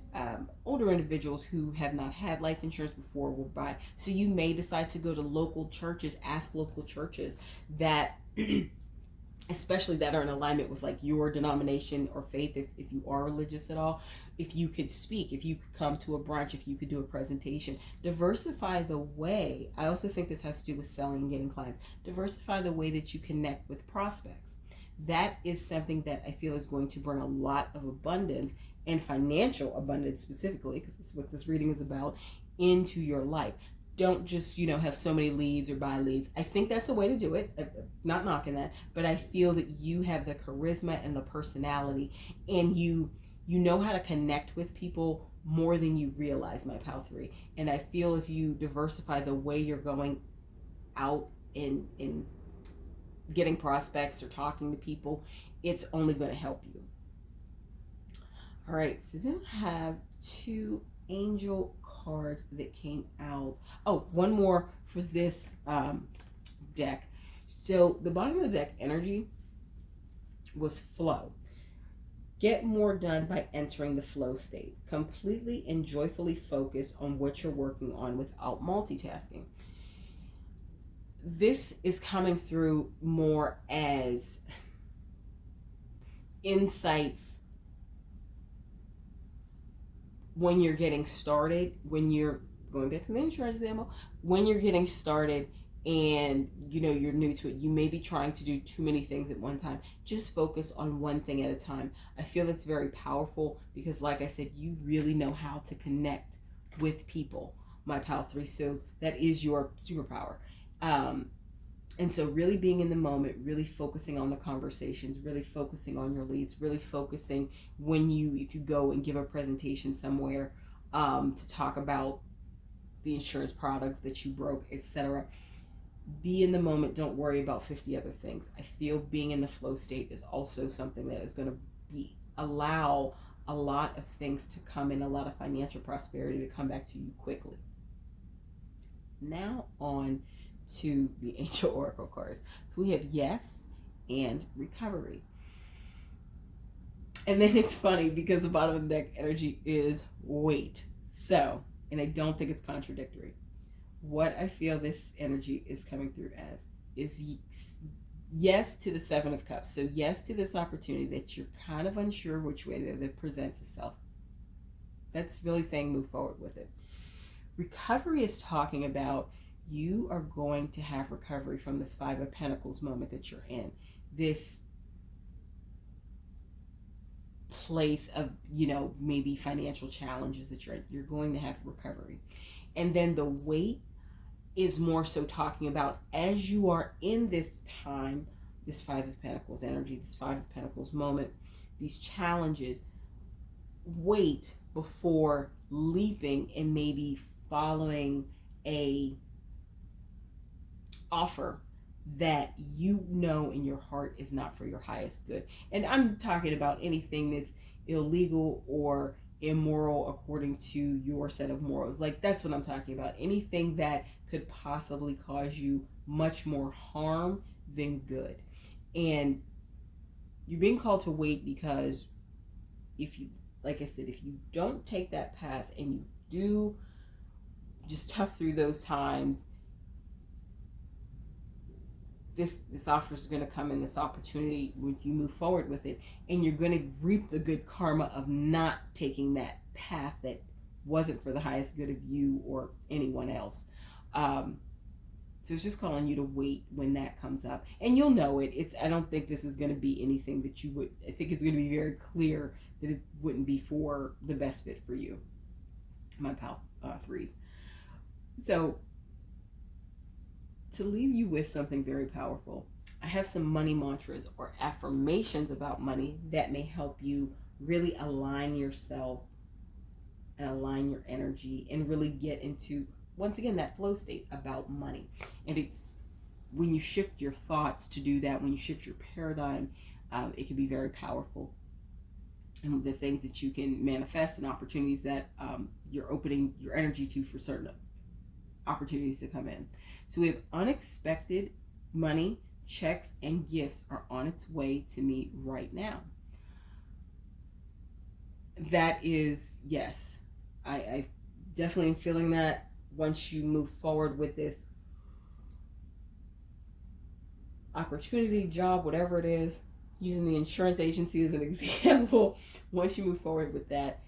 older individuals who have not had life insurance before will buy. So you may decide to go to local churches, ask local churches that especially that are in alignment with like your denomination or faith, if you are religious at all, if you could speak, if you could come to a brunch, if you could do a presentation. Diversify the way. I also think this has to do with selling and getting clients. Diversify the way that you connect with prospects. That is something that I feel is going to bring a lot of abundance, and financial abundance specifically, because that's what this reading is about, into your life. Don't just, have so many leads or buy leads. I think that's a way to do it. I'm not knocking that, but I feel that you have the charisma and the personality, and you know how to connect with people more than you realize, my pal 3. And I feel if you diversify the way you're going out in getting prospects or talking to people, it's only going to help you. All right, so then I have 2 angel cards that came out. Oh, one more for this deck. So the bottom of the deck energy was flow. Get more done by entering the flow state. Completely and joyfully focus on what you're working on without multitasking. This is coming through more as insights when you're getting started, when you're going back to the insurance example, when you're getting started and you're new to it, you may be trying to do too many things at one time. Just focus on one thing at a time. I feel it's very powerful because, like I said, you really know how to connect with people, my pal 3. So that is your superpower. And so really being in the moment, really focusing on the conversations, really focusing on your leads, really focusing if you go and give a presentation somewhere to talk about the insurance products that you broke, etc. Be in the moment. Don't worry about 50 other things. I feel being in the flow state is also something that is going to allow a lot of things to come in, a lot of financial prosperity to come back to you quickly. Now on to the Angel Oracle cards. So we have yes and recovery. And then it's funny because the bottom of the deck energy is wait. So, and I don't think it's contradictory. What I feel this energy is coming through as is yes to the 7 of Cups. So yes to this opportunity that you're kind of unsure which way that presents itself. That's really saying move forward with it. Recovery is talking about you are going to have recovery from this 5 of Pentacles moment that you're in. this place of, maybe financial challenges that you're going to have recovery. And then the weight is more so talking about as you are in this time, this Five of Pentacles energy, this Five of Pentacles moment, these challenges, wait before leaping and maybe following a offer that you know in your heart is not for your highest good. And I'm talking about anything that's illegal or immoral according to your set of morals. Like, that's what I'm talking about. Anything that could possibly cause you much more harm than good. And you're being called to wait because if you, like I said, if you don't take that path and you do just tough through those times, this offer is going to come in, this opportunity, when you move forward with it, and you're going to reap the good karma of not taking that path that wasn't for the highest good of you or anyone else. So it's just calling you to wait when that comes up, and you'll know it. I don't think this is going to be anything that you would. I think it's going to be very clear that it wouldn't be for the best fit for you, my pal threes. So, to leave you with something very powerful, I have some money mantras or affirmations about money that may help you really align yourself and align your energy and really get into, once again, that flow state about money. And when you shift your thoughts to do that, when you shift your paradigm, it can be very powerful. And the things that you can manifest and opportunities that you're opening your energy to for certain opportunities to come in. So we have unexpected money, checks, and gifts are on its way to me right now. That is, yes, I definitely am feeling that once you move forward with this opportunity, job, whatever it is, using the insurance agency as an example, once you move forward with that,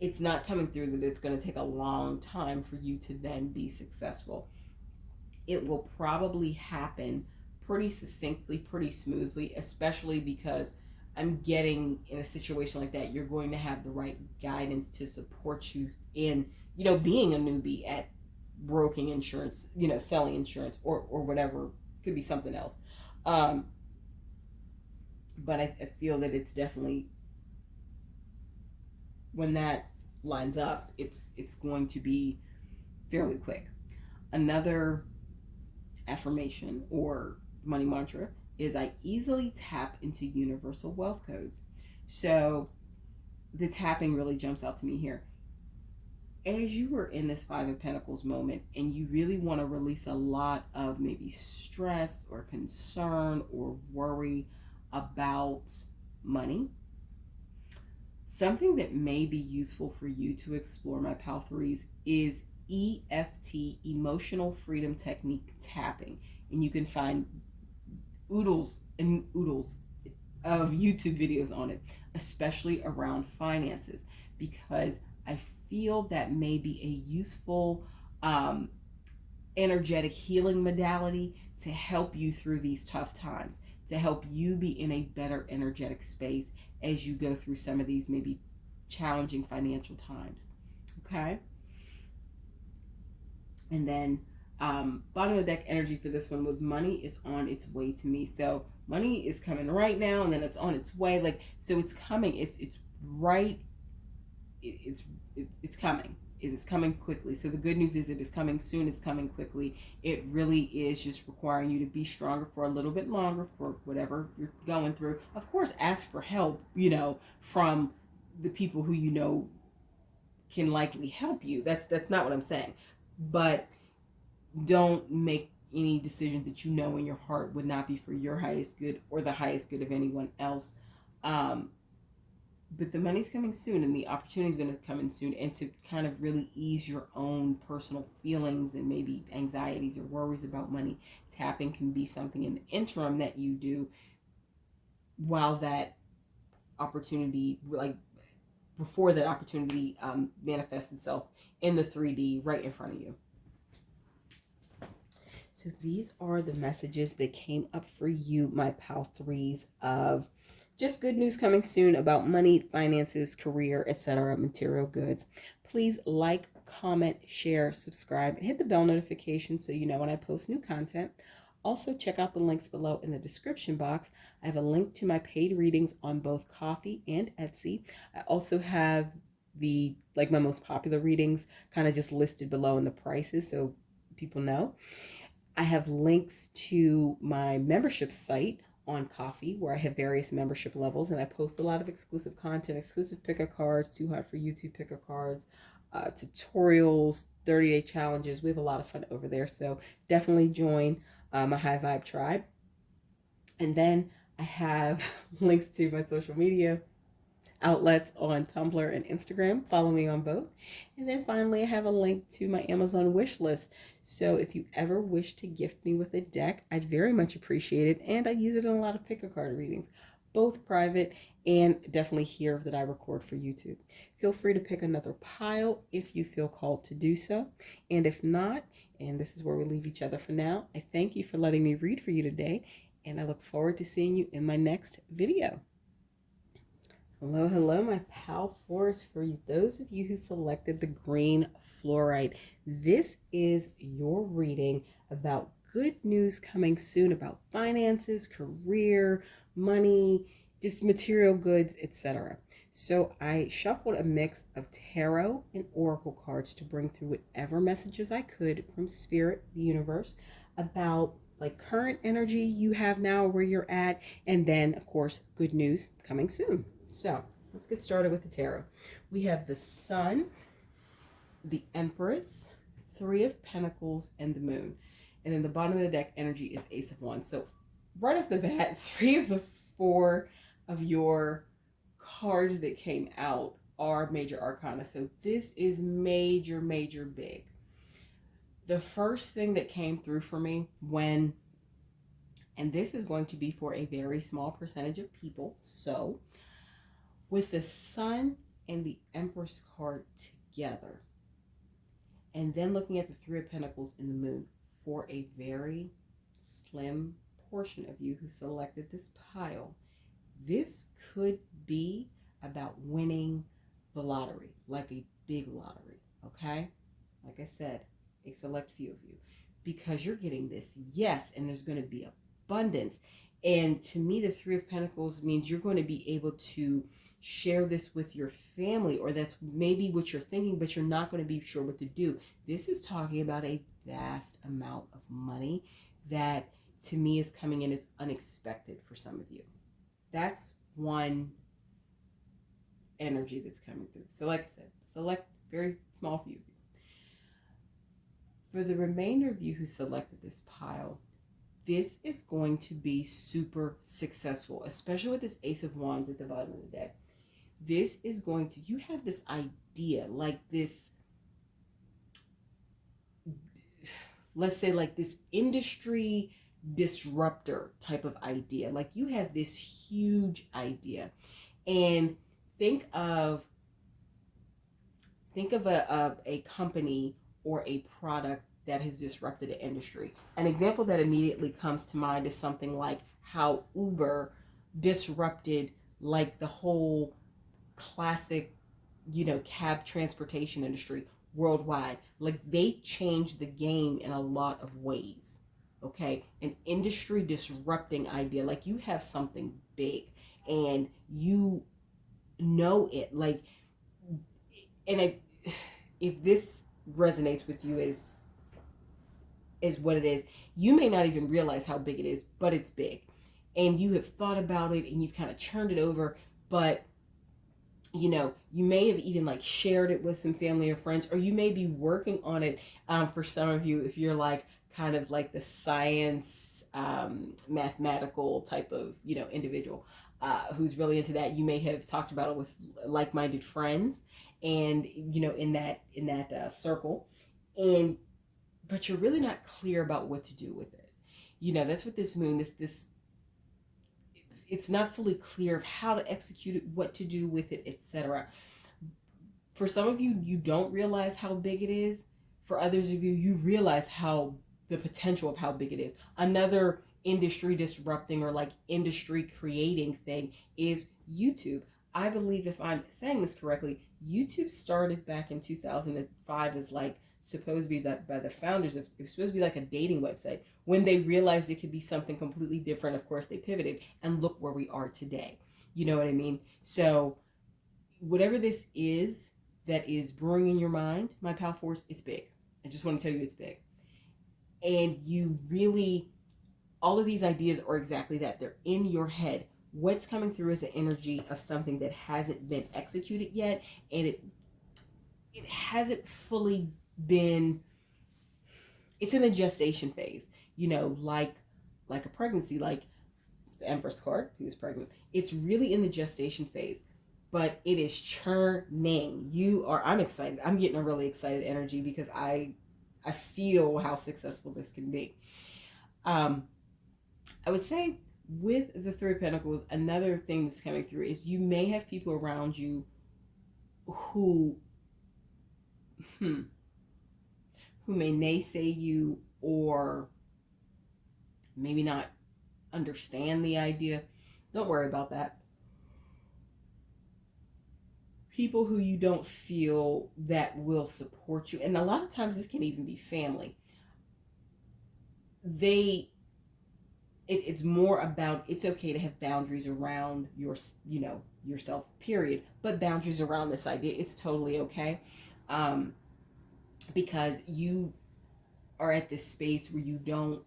it's not coming through that it's going to take a long time for you to then be successful. It will probably happen pretty succinctly, pretty smoothly, especially because I'm getting in a situation like that, you're going to have the right guidance to support you in, being a newbie at broking insurance, selling insurance or whatever. Could be something else. But I feel that it's definitely, when that lines up, it's going to be fairly quick. Another affirmation or money mantra is I easily tap into universal wealth codes. So the tapping really jumps out to me here. As you are in this Five of Pentacles moment and you really want to release a lot of maybe stress or concern or worry about money, something that may be useful for you to explore, my pal threes, is EFT, Emotional Freedom Technique tapping. And you can find oodles and oodles of YouTube videos on it, especially around finances, because I feel that may be a useful energetic healing modality to help you through these tough times, to help you be in a better energetic space as you go through some of these maybe challenging financial times. Okay? And then bottom of the deck energy for this one was money is on its way to me. So money is coming right now, and then it's on its way. Like, so it's coming. It's right. It's coming. It is coming quickly. So the good news is it is coming soon. It's coming quickly. It really is just requiring you to be stronger for a little bit longer for whatever you're going through. Of course, ask for help, from the people who can likely help you. That's not what I'm saying. But don't make any decision that in your heart would not be for your highest good or the highest good of anyone else. But the money's coming soon, and the opportunity is going to come in soon. And to kind of really ease your own personal feelings and maybe anxieties or worries about money, tapping can be something in the interim that you do while that opportunity, like before that opportunity manifests itself in the 3D right in front of you. So these are the messages that came up for you, my pal threes, of just good news coming soon about money, finances, career, etc., material goods. Please like, comment, share, subscribe, and hit the bell notification so you know when I post new content. Also, check out the links below in the description box. I have a link to my paid readings on both Ko-fi and Etsy. I also have my most popular readings kind of just listed below in the prices so people know. I have links to my membership site on Ko-fi where I have various membership levels and I post a lot of exclusive content, exclusive picker cards, too hot for YouTube picker cards, tutorials, 30-day challenges. We have a lot of fun over there, so definitely join my High Vibe tribe. And then I have links to my social media outlets on Tumblr and Instagram. Follow me on both. And then finally, I have a link to my Amazon wish list. So if you ever wish to gift me with a deck, I'd very much appreciate it. And I use it in a lot of picker card readings, both private and definitely here that I record for YouTube. Feel free to pick another pile if you feel called to do so. And if not, and this is where we leave each other for now, I thank you for letting me read for you today. And I look forward to seeing you in my next video. Hello, hello, my pal forest. For those of you who selected the green fluorite, this is your reading about good news coming soon about finances, career, money, just material goods, etc. So I shuffled a mix of tarot and oracle cards to bring through whatever messages I could from spirit, the universe, about like current energy you have now, where you're at, and then of course good news coming soon. So let's get started with the tarot. We have the Sun, the Empress, Three of Pentacles, and the Moon. And then the bottom of the deck energy is Ace of Wands. So right off the bat, 3 of the 4 of your cards that came out are major arcana. So this is major, major big. The first thing that came through for me and this is going to be for a very small percentage of people. So with the Sun and the Empress card together, and then looking at the Three of Pentacles and the Moon, for a very slim portion of you who selected this pile, this could be about winning the lottery, like a big lottery, okay? Like I said, a select few of you, because you're getting this yes, and there's going to be abundance. And to me, the Three of Pentacles means you're going to be able to share this with your family, or that's maybe what you're thinking, but you're not going to be sure what to do. This is talking about a vast amount of money that to me is coming in as unexpected for some of you. That's one energy that's coming through. So like I said, select very small few of you. For the remainder of you who selected this pile, this is going to be super successful, especially with this Ace of Wands at the bottom of the deck. This is going to, you have this idea, like this, let's say like this industry disruptor type of idea. Like you have this huge idea, and think of a company or a product that has disrupted an industry. An example that immediately comes to mind is something like how Uber disrupted like the whole classic, cab transportation industry worldwide. Like they changed the game in a lot of ways. Okay, an industry disrupting idea. Like you have something big and you know it. Like, and if this resonates with you is what it is, you may not even realize how big it is, but it's big. And you have thought about it and you've kind of churned it over, but you may have even like shared it with some family or friends, or you may be working on it. For some of you, if you're like kind of like the science, mathematical type of, individual who's really into that, you may have talked about it with like-minded friends and, in that circle. But you're really not clear about what to do with it. That's what this moon, it's not fully clear of how to execute it, what to do with it, etc. For some of you, you don't realize how big it is. For others of you, you realize how the potential of how big it is. Another industry disrupting or like industry creating thing is YouTube. I believe, if I'm saying this correctly, YouTube started back in 2005 as like supposed to be that by the founders of, it was supposed to be like a dating website. When they realized it could be something completely different, of course they pivoted, and look where we are today. You know what I mean? So whatever this is that is brewing in your mind, my pal force, it's big. I just want to tell you it's big. And you really, all of these ideas are exactly that. They're in your head. What's coming through is an energy of something that hasn't been executed yet, and it hasn't fully been, it's in a gestation phase, you know, like a pregnancy, like the Empress card, who was pregnant. It's really in the gestation phase, but it is churning. I'm excited. I'm getting a really excited energy because I feel how successful this can be. I would say with the Three of Pentacles, another thing that's coming through is you may have people around you who may naysay you or maybe not understand the idea. Don't worry about that. People who you don't feel that will support you, and a lot of times this can even be family. It's more about, it's okay to have boundaries around your, you know, yourself, period, but boundaries around this idea, it's totally okay. Because you are at this space where you don't,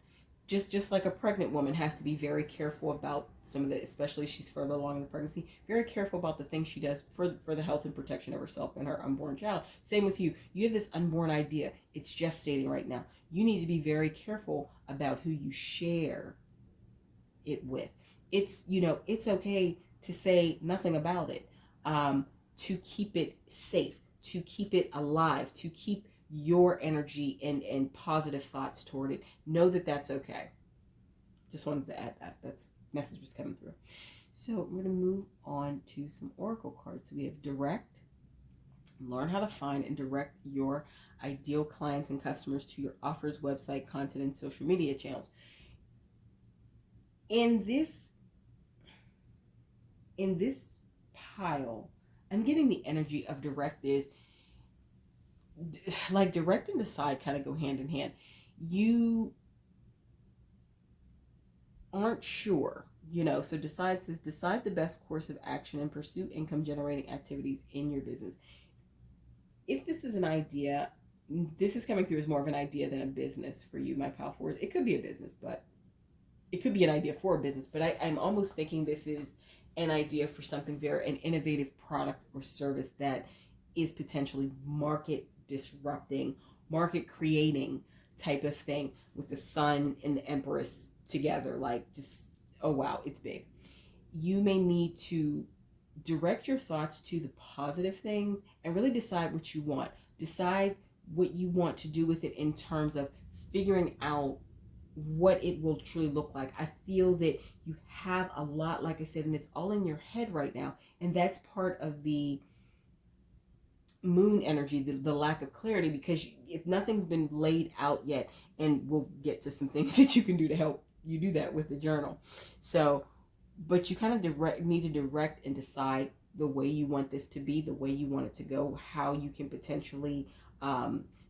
just like a pregnant woman has to be very careful about some of the, especially if she's further along in the pregnancy, very careful about the things she does for the health and protection of herself and her unborn child. Same with you. You have this unborn idea. It's gestating right now. You need to be very careful about who you share it with. It's, you know, it's okay to say nothing about it, to keep it safe, to keep it alive, to keep your energy and positive thoughts toward it. Know that that's okay. Just wanted to add that. That's message was coming through. So we're going to move on to some oracle cards. So we have direct. Learn how to find and direct your ideal clients and customers to your offers, website, content, and social media channels. In this pile, I'm getting the energy of direct is like direct and decide kind of go hand in hand. You aren't sure, you know, so decide says decide the best course of action and pursue income generating activities in your business. If this is an idea, this is coming through as more of an idea than a business for you, my pal fours. It could be a business, but it could be an idea for a business, but I'm almost thinking this is an idea for something an innovative product or service that is potentially market disrupting, market creating type of thing, with the sun and the Empress together. Like, just, oh wow, it's big. You may need to direct your thoughts to the positive things and really decide what you want. Decide what you want to do with it in terms of figuring out what it will truly look like. I feel that you have a lot, like I said, and it's all in your head right now. And that's part of the moon energy, the lack of clarity, because if nothing's been laid out yet, and we'll get to some things that you can do to help you do that with the journal. So, but you kind of need to direct and decide the way you want this to be, the way you want it to go, how you can potentially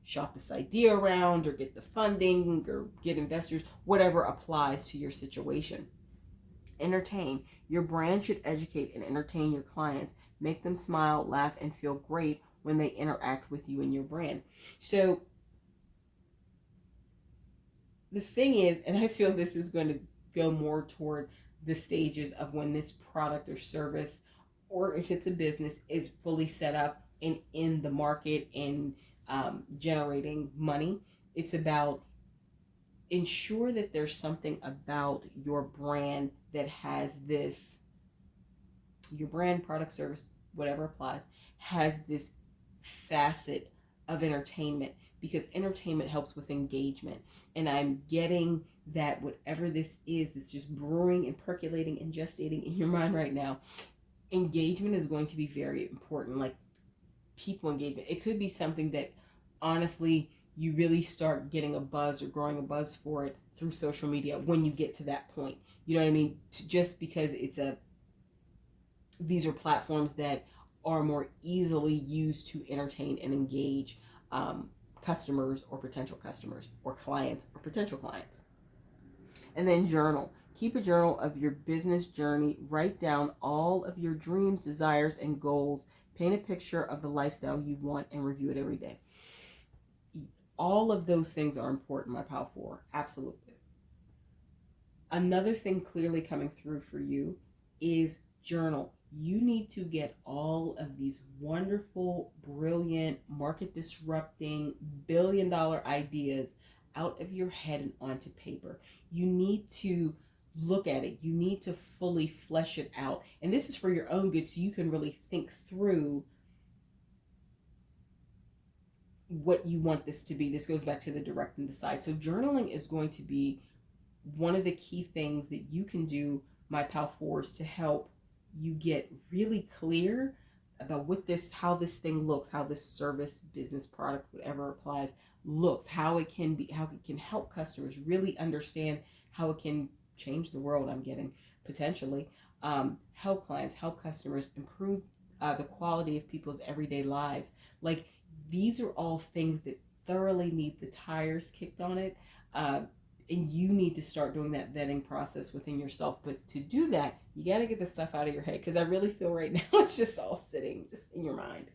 shop this idea around or get the funding or get investors, whatever applies to your situation. Entertain. Your brand should educate and entertain your clients, make them smile, laugh, and feel great when they interact with you and your brand. So the thing is, and I feel this is going to go more toward the stages of when this product or service, or if it's a business, is fully set up and in the market and generating money. It's about ensure that there's something about your brand that has this, your brand, product, service, whatever applies, has this facet of entertainment, because entertainment helps with engagement. And I'm getting that whatever this is, it's just brewing and percolating and gestating in your mind right now. Engagement is going to be very important, like people engagement. It could be something that honestly you really start getting a buzz or growing a buzz for it through social media when you get to that point. You know what I mean? Just because these are platforms that are more easily used to entertain and engage customers or potential customers or clients or potential clients. And then journal. Keep a journal of your business journey. Write down all of your dreams, desires, and goals. Paint a picture of the lifestyle you want and review it every day. All of those things are important, my pal 4. Absolutely. Another thing clearly coming through for you is journal. You need to get all of these wonderful, brilliant, market disrupting, billion-dollar ideas out of your head and onto paper. You need to look at it. You need to fully flesh it out. And this is for your own good, so you can really think through what you want this to be. This goes back to the direct and decide. So journaling is going to be one of the key things that you can do, my pal 4s, to help you get really clear about how this thing looks, how this service, business, product, whatever applies, looks, how it can help customers really understand how it can change the world. I'm getting potentially help clients, help customers, improve the quality of people's everyday lives. Like, these are all things that thoroughly need the tires kicked on it. And you need to start doing that vetting process within yourself. But to do that, you got to get the stuff out of your head, because I really feel right now it's just all sitting just in your mind.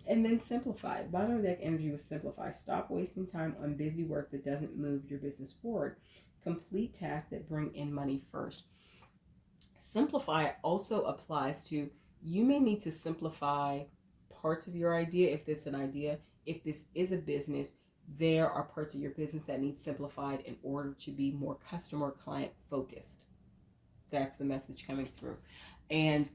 And then simplify. Bottom of deck energy was simplify. Stop wasting time on busy work that doesn't move your business forward. Complete tasks that bring in money first. Simplify also applies to, you may need to simplify parts of your idea if it's an idea. If this is a business, there are parts of your business that need simplified in order to be more customer client focused. That's the message coming through. And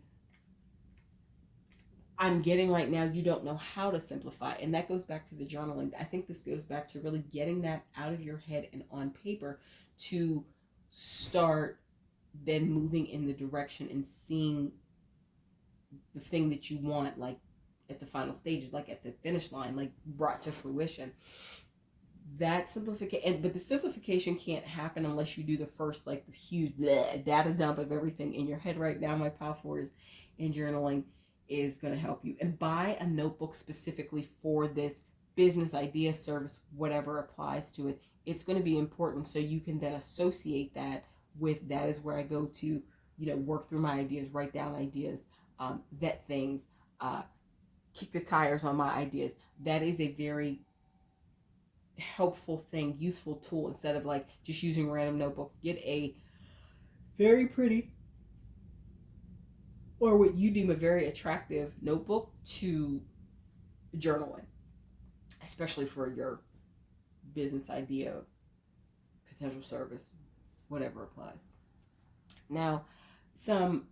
I'm getting right now, you don't know how to simplify. And that goes back to the journaling. I think this goes back to really getting that out of your head and on paper to start then moving in the direction and seeing the thing that you want, like at the final stages, like at the finish line, like brought to fruition. That simplification, but the simplification can't happen unless you do the first, like, the huge data dump of everything in your head right now, my pal 4s. And journaling is going to help you. And buy a notebook specifically for this business idea, service, whatever applies to it. It's going to be important, so you can then associate that with, that is where I go to, work through my ideas, write down ideas, vet things, kick the tires on my ideas. That is a very helpful thing, useful tool, instead of like just using random notebooks. Get a very pretty, or what you deem a very attractive notebook to journal in, especially for your business idea, potential service, whatever applies. Now, some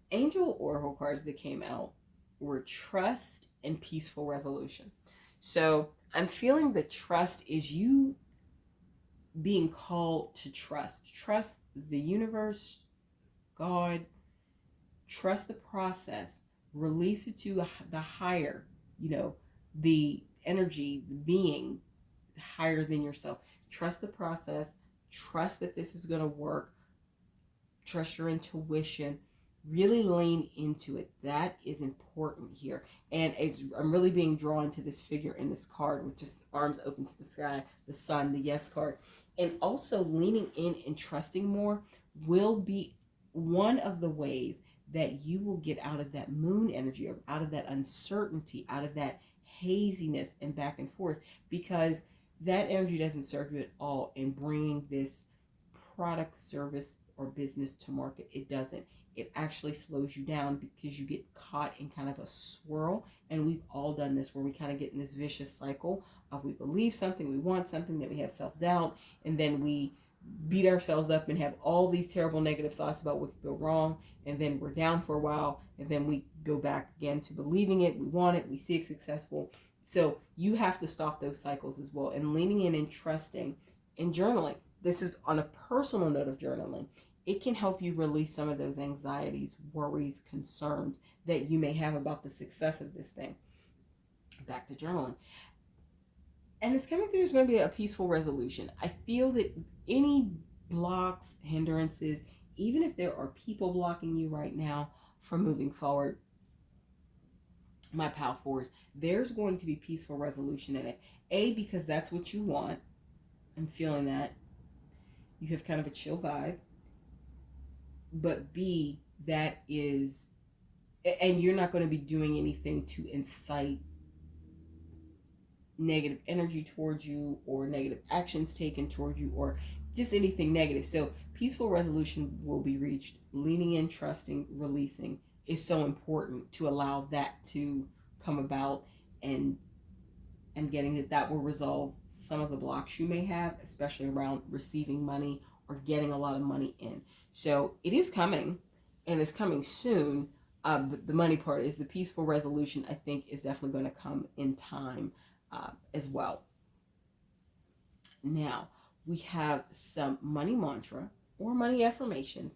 angel oracle cards that came out were trust and peaceful resolution. So I'm feeling that trust is you being called to trust. Trust the universe, God, trust the process, release it to the higher, the energy, the being higher than yourself. Trust the process, trust that this is going to work, trust your intuition, really lean into it. That is important here. And I'm really being drawn to this figure in this card with just arms open to the sky, the sun, the yes card. And also leaning in and trusting more will be one of the ways that you will get out of that moon energy, or out of that uncertainty, out of that haziness and back and forth, because that energy doesn't serve you at all in bringing this product, service, or business to market. It doesn't. It actually slows you down, because you get caught in kind of a swirl. And we've all done this, where we kind of get in this vicious cycle of, we believe something, we want something, that we have self-doubt, and then we beat ourselves up and have all these terrible negative thoughts about what could go wrong, and then we're down for a while, and then we go back again to believing it, we want it, we see it successful. So you have to stop those cycles as well, and leaning in and trusting and journaling. This is on a personal note of journaling. It can help you release some of those anxieties, worries, concerns that you may have about the success of this thing. Back to journaling. And it's coming through, there's going to be a peaceful resolution. I feel that any blocks, hindrances, even if there are people blocking you right now from moving forward, my pal fours, there's going to be peaceful resolution in it. A, because that's what you want. I'm feeling that. You have kind of a chill vibe. But B, that is, and you're not going to be doing anything to incite negative energy towards you or negative actions taken towards you or just anything negative. So peaceful resolution will be reached. Leaning in, trusting, releasing is so important to allow that to come about, and getting that will resolve some of the blocks you may have, especially around receiving money or getting a lot of money in. So it is coming, and it's coming soon. The money part is the peaceful resolution, I think, is definitely going to come in time as well. Now, we have some money mantra or money affirmations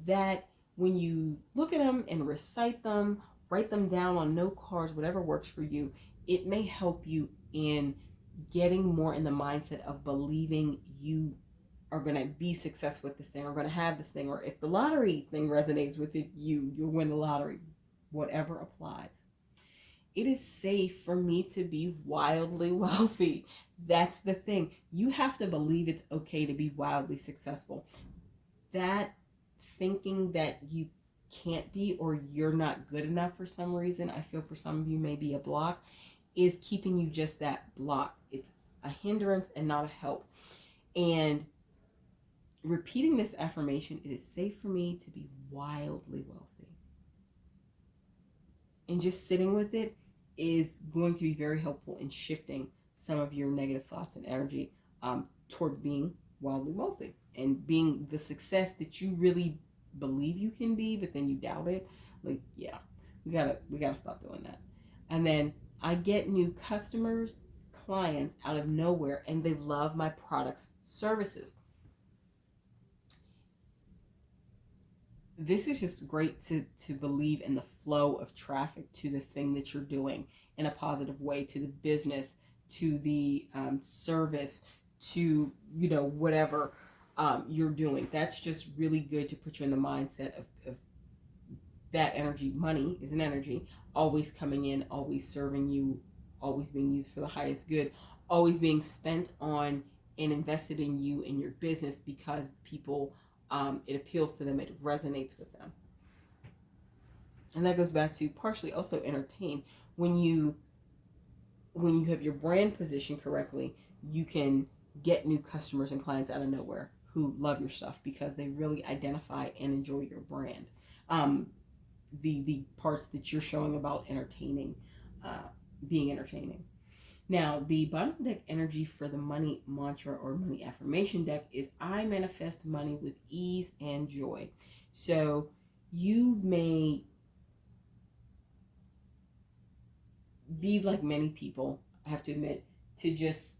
that when you look at them and recite them, write them down on note cards, whatever works for you, it may help you in getting more in the mindset of believing you are going to be successful with this thing, or going to have this thing, or if the lottery thing resonates with it, you'll win the lottery. Whatever applies. It is safe for me to be wildly wealthy. That's the thing. You have to believe it's okay to be wildly successful. That thinking that you can't be or you're not good enough for some reason, I feel for some of you may be a block, is keeping you just that block. It's a hindrance and not a help. And repeating this affirmation, it is safe for me to be wildly wealthy. And just sitting with it is going to be very helpful in shifting some of your negative thoughts and energy toward being wildly wealthy and being the success that you really believe you can be, but then you doubt it. Like, yeah, we gotta stop doing that. And then I get new customers, clients out of nowhere, and they love my products, services. This is just great to believe in the flow of traffic to the thing that you're doing in a positive way, to the business, to the service, to whatever you're doing. That's just really good to put you in the mindset of that energy. Money is an energy, always coming in, always serving you, always being used for the highest good, always being spent on and invested in you and your business because people, it appeals to them, it resonates with them. And that goes back to partially also entertain. When you have your brand positioned correctly, you can get new customers and clients out of nowhere who love your stuff because they really identify and enjoy your brand. The parts that you're showing about entertaining, being entertaining. Now, the bottom deck energy for the money mantra or money affirmation deck is I manifest money with ease and joy. So you may be like many people, I have to admit, to just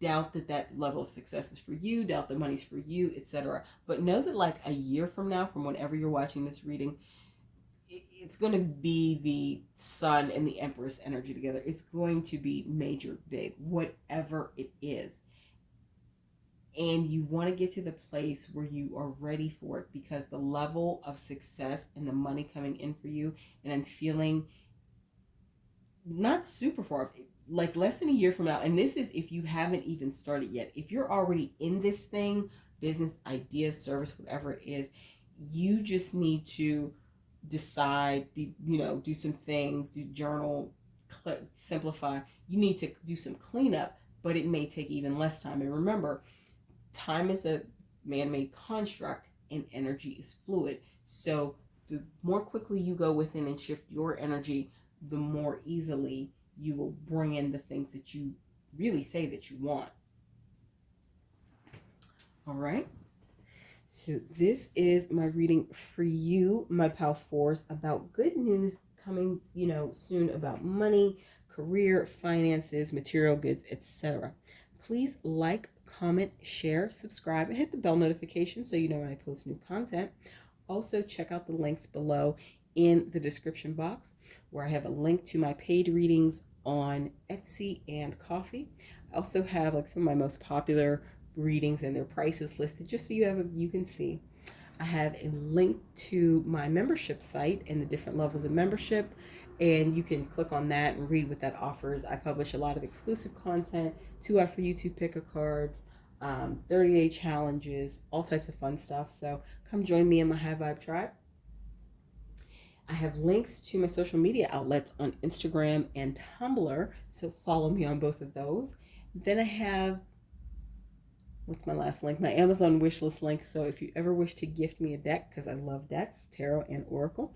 doubt that level of success is for you, doubt that money's for you, etc. But know that like a year from now, from whenever you're watching this reading, it's going to be the sun and the empress energy together. It's going to be major, big, whatever it is. And you want to get to the place where you are ready for it because the level of success and the money coming in for you, and I'm feeling not super far, like less than a year from now. And this is if you haven't even started yet. If you're already in this thing, business, idea, service, whatever it is, you just need to decide, do some things, do journal, simplify. You need to do some cleanup, but it may take even less time. And remember, time is a man-made construct and energy is fluid. So the more quickly you go within and shift your energy, the more easily you will bring in the things that you really say that you want. All right. So this is my reading for you, my pal fours, about good news coming, soon about money, career, finances, material goods, etc. Please like, comment, share, subscribe, and hit the bell notification so you know when I post new content. Also, check out the links below in the description box where I have a link to my paid readings, on Etsy and Coffee. I also have like some of my most popular readings and their prices listed just so you can see. I have a link to my membership site and the different levels of membership, and you can click on that and read what that offers. I publish a lot of exclusive content, 2 hour for YouTube picker cards, 30-day challenges, all types of fun stuff. So come join me in my High Vibe tribe. I have links to my social media outlets on Instagram and Tumblr, so follow me on both of those. Then I have, what's my last link? My Amazon wishlist link. So if you ever wish to gift me a deck, because I love decks, tarot and oracle.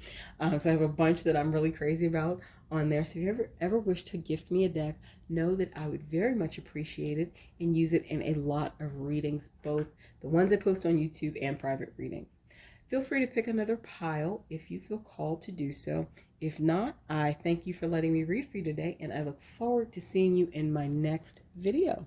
So I have a bunch that I'm really crazy about on there. So if you ever wish to gift me a deck, know that I would very much appreciate it and use it in a lot of readings, both the ones I post on YouTube and private readings. Feel free to pick another pile if you feel called to do so. If not, I thank you for letting me read for you today, and I look forward to seeing you in my next video.